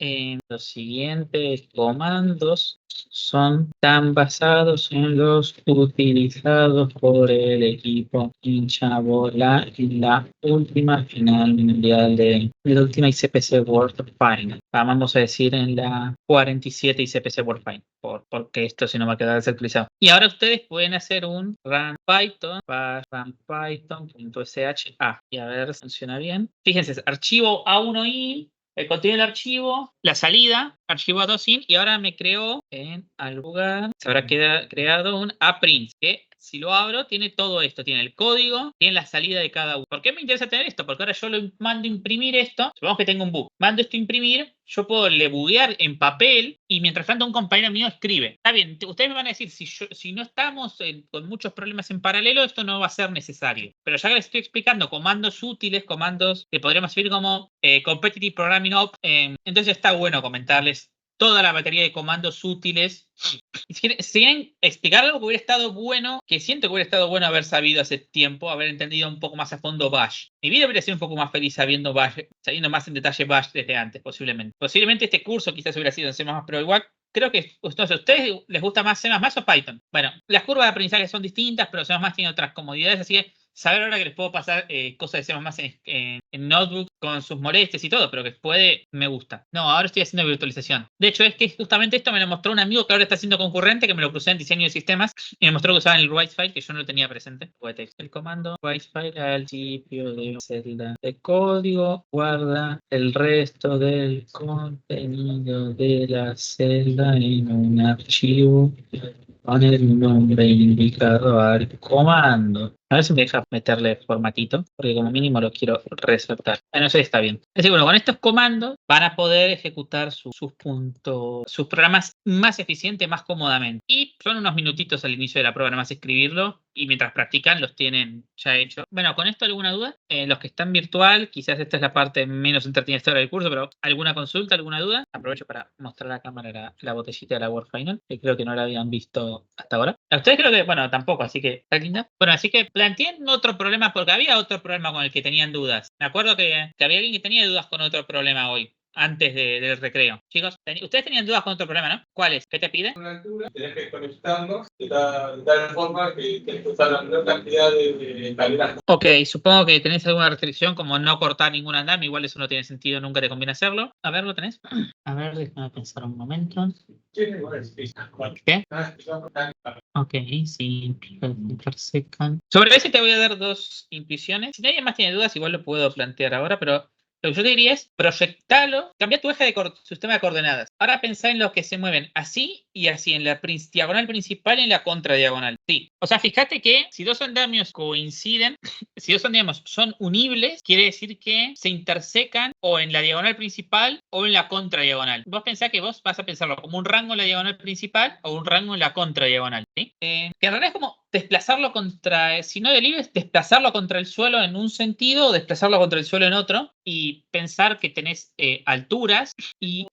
los siguientes comandos son tan basados en los utilizados por el equipo hinchabola en la última final mundial de la última ICPC World Final. Vamos a decir en la 47 ICPC World Final, porque esto si no va a quedar desactualizado. Y ahora ustedes pueden hacer un run Python runpython.sha y a ver si funciona bien. Fíjense, archivo A1i, el contenido del archivo, la salida, archivo A2in, y ahora me creo en al lugar, se habrá creado un aprint, que si lo abro tiene todo esto, tiene el código, tiene la salida de cada uno. ¿Por qué me interesa tener esto? Porque ahora yo lo mando a imprimir esto, supongamos que tengo un bug, mando esto a imprimir, yo puedo buguear en papel y mientras tanto un compañero mío escribe. Está bien, ustedes me van a decir, si no estamos con muchos problemas en paralelo, esto no va a ser necesario. Pero ya que les estoy explicando comandos útiles, comandos que podríamos decir como Competitive Programming Op, entonces está bueno comentarles toda la batería de comandos útiles. Si quieren explicar algo que hubiera estado bueno, que siento que hubiera estado bueno haber sabido hace tiempo, haber entendido un poco más a fondo Bash. Mi vida hubiera sido un poco más feliz sabiendo más en detalle Bash desde antes, posiblemente. Posiblemente este curso quizás hubiera sido en C++, pero igual creo que entonces, ¿a ustedes les gusta más C++ o Python? Bueno, las curvas de aprendizaje son distintas, pero C++ tiene otras comodidades, así que saber ahora que les puedo pasar cosas de C++ en Notebook con sus molestias y todo, pero que puede, me gusta. No, ahora estoy haciendo virtualización. De hecho, es que justamente esto me lo mostró un amigo que ahora está haciendo concurrente, que me lo crucé en diseño de sistemas, y me mostró que usaban el writefile, que yo no lo tenía presente. El comando writefile al principio de celda de código guarda el resto del contenido de la celda en un archivo con el nombre indicado al comando. A ver si me deja meterle formatito, porque como mínimo lo quiero resaltar. Bueno, eso está bien. Así que bueno, con estos comandos van a poder ejecutar sus programas más eficiente, más cómodamente. Y son unos minutitos al inicio de la prueba, nada más escribirlo. Y mientras practican, los tienen ya hechos. Bueno, ¿con esto alguna duda? Los que están virtual, quizás esta es la parte menos entretenida del curso, pero ¿alguna consulta, alguna duda? Aprovecho para mostrar a la cámara la botellita de la Word Final, que creo que no la habían visto hasta ahora. A ustedes creo que, bueno, tampoco, así que está linda. Bueno, así que planteen otro problema, porque había otro problema con el que tenían dudas. Me acuerdo que había alguien que tenía dudas con otro problema hoy. Antes del recreo. Chicos, ustedes tenían dudas con otro problema, ¿no? ¿Cuál es? ¿Qué te pide? Una altura, tenés que conectarnos de tal forma que tenés que usar la menor cantidad de escaleras. Ok, supongo que tenés alguna restricción como no cortar ningún andamio, igual eso no tiene sentido, nunca te conviene hacerlo. A ver, ¿lo tenés? A ver, déjame pensar un momento. ¿Qué? Ok, sí, intersecan. Sobre ese te voy a dar dos intuiciones. Si nadie más tiene dudas, igual lo puedo plantear ahora, pero lo que yo te diría es proyectalo, cambia tu eje de sistema de coordenadas. Ahora pensá en los que se mueven así y así, en la diagonal principal y en la contradiagonal. Sí. O sea, fíjate que si dos andamios coinciden, si dos andamios son unibles, quiere decir que se intersecan o en la diagonal principal o en la contradiagonal. Vos pensás que vos vas a pensarlo como un rango en la diagonal principal o un rango en la contradiagonal. ¿Sí? Que en realidad es como desplazarlo contra, si no de libre, es desplazarlo contra el suelo en un sentido o desplazarlo contra el suelo en otro y pensar que tenés alturas y...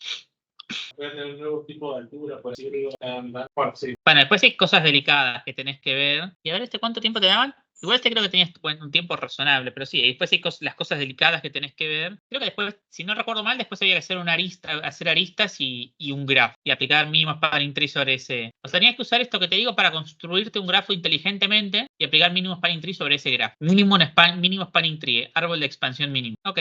Voy a tener un nuevo tipo de altura, por decirlo. Bueno, después hay cosas delicadas que tenés que ver. Y a ver, ¿cuánto tiempo te daban? Igual creo que tenías un tiempo razonable, pero sí, después hay las cosas delicadas que tenés que ver. Creo que después, si no recuerdo mal, después había que hacer hacer aristas y un grafo y aplicar mínimos spanning tree sobre ese. O sea, tenías que usar esto que te digo para construirte un grafo inteligentemente y aplicar mínimos spanning tree sobre ese grafo. Mínimo spanning tree, árbol de expansión mínimo. Ok,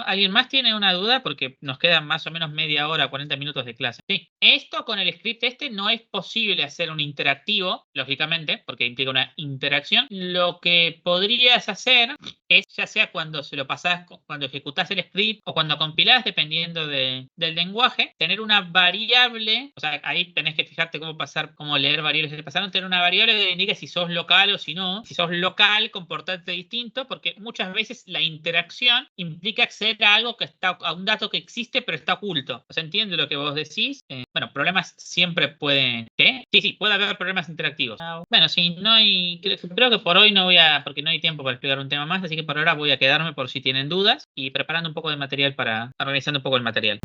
¿alguien más tiene una duda? Porque nos quedan más o menos media hora, 40 minutos de clase. Sí, esto con el script no es posible hacer un interactivo, lógicamente, porque implica una interacción. Lo que podrías hacer es, ya sea cuando se lo pasás, cuando ejecutás el script o cuando compilás, dependiendo del lenguaje, tener una variable, o sea, ahí tenés que fijarte cómo leer variables que te pasaron, tener una variable que indique si sos local o si no. Si sos local, comportarte distinto, porque muchas veces la interacción implica acceder a algo a un dato que existe pero está oculto. O sea, entiendo lo que vos decís. Bueno, problemas siempre pueden... ¿Qué? Sí, puede haber problemas interactivos. Bueno, si no hay... Creo que por hoy no porque no hay tiempo para explicar un tema más, así que por ahora voy a quedarme por si tienen dudas y preparando un poco de material organizando un poco el material.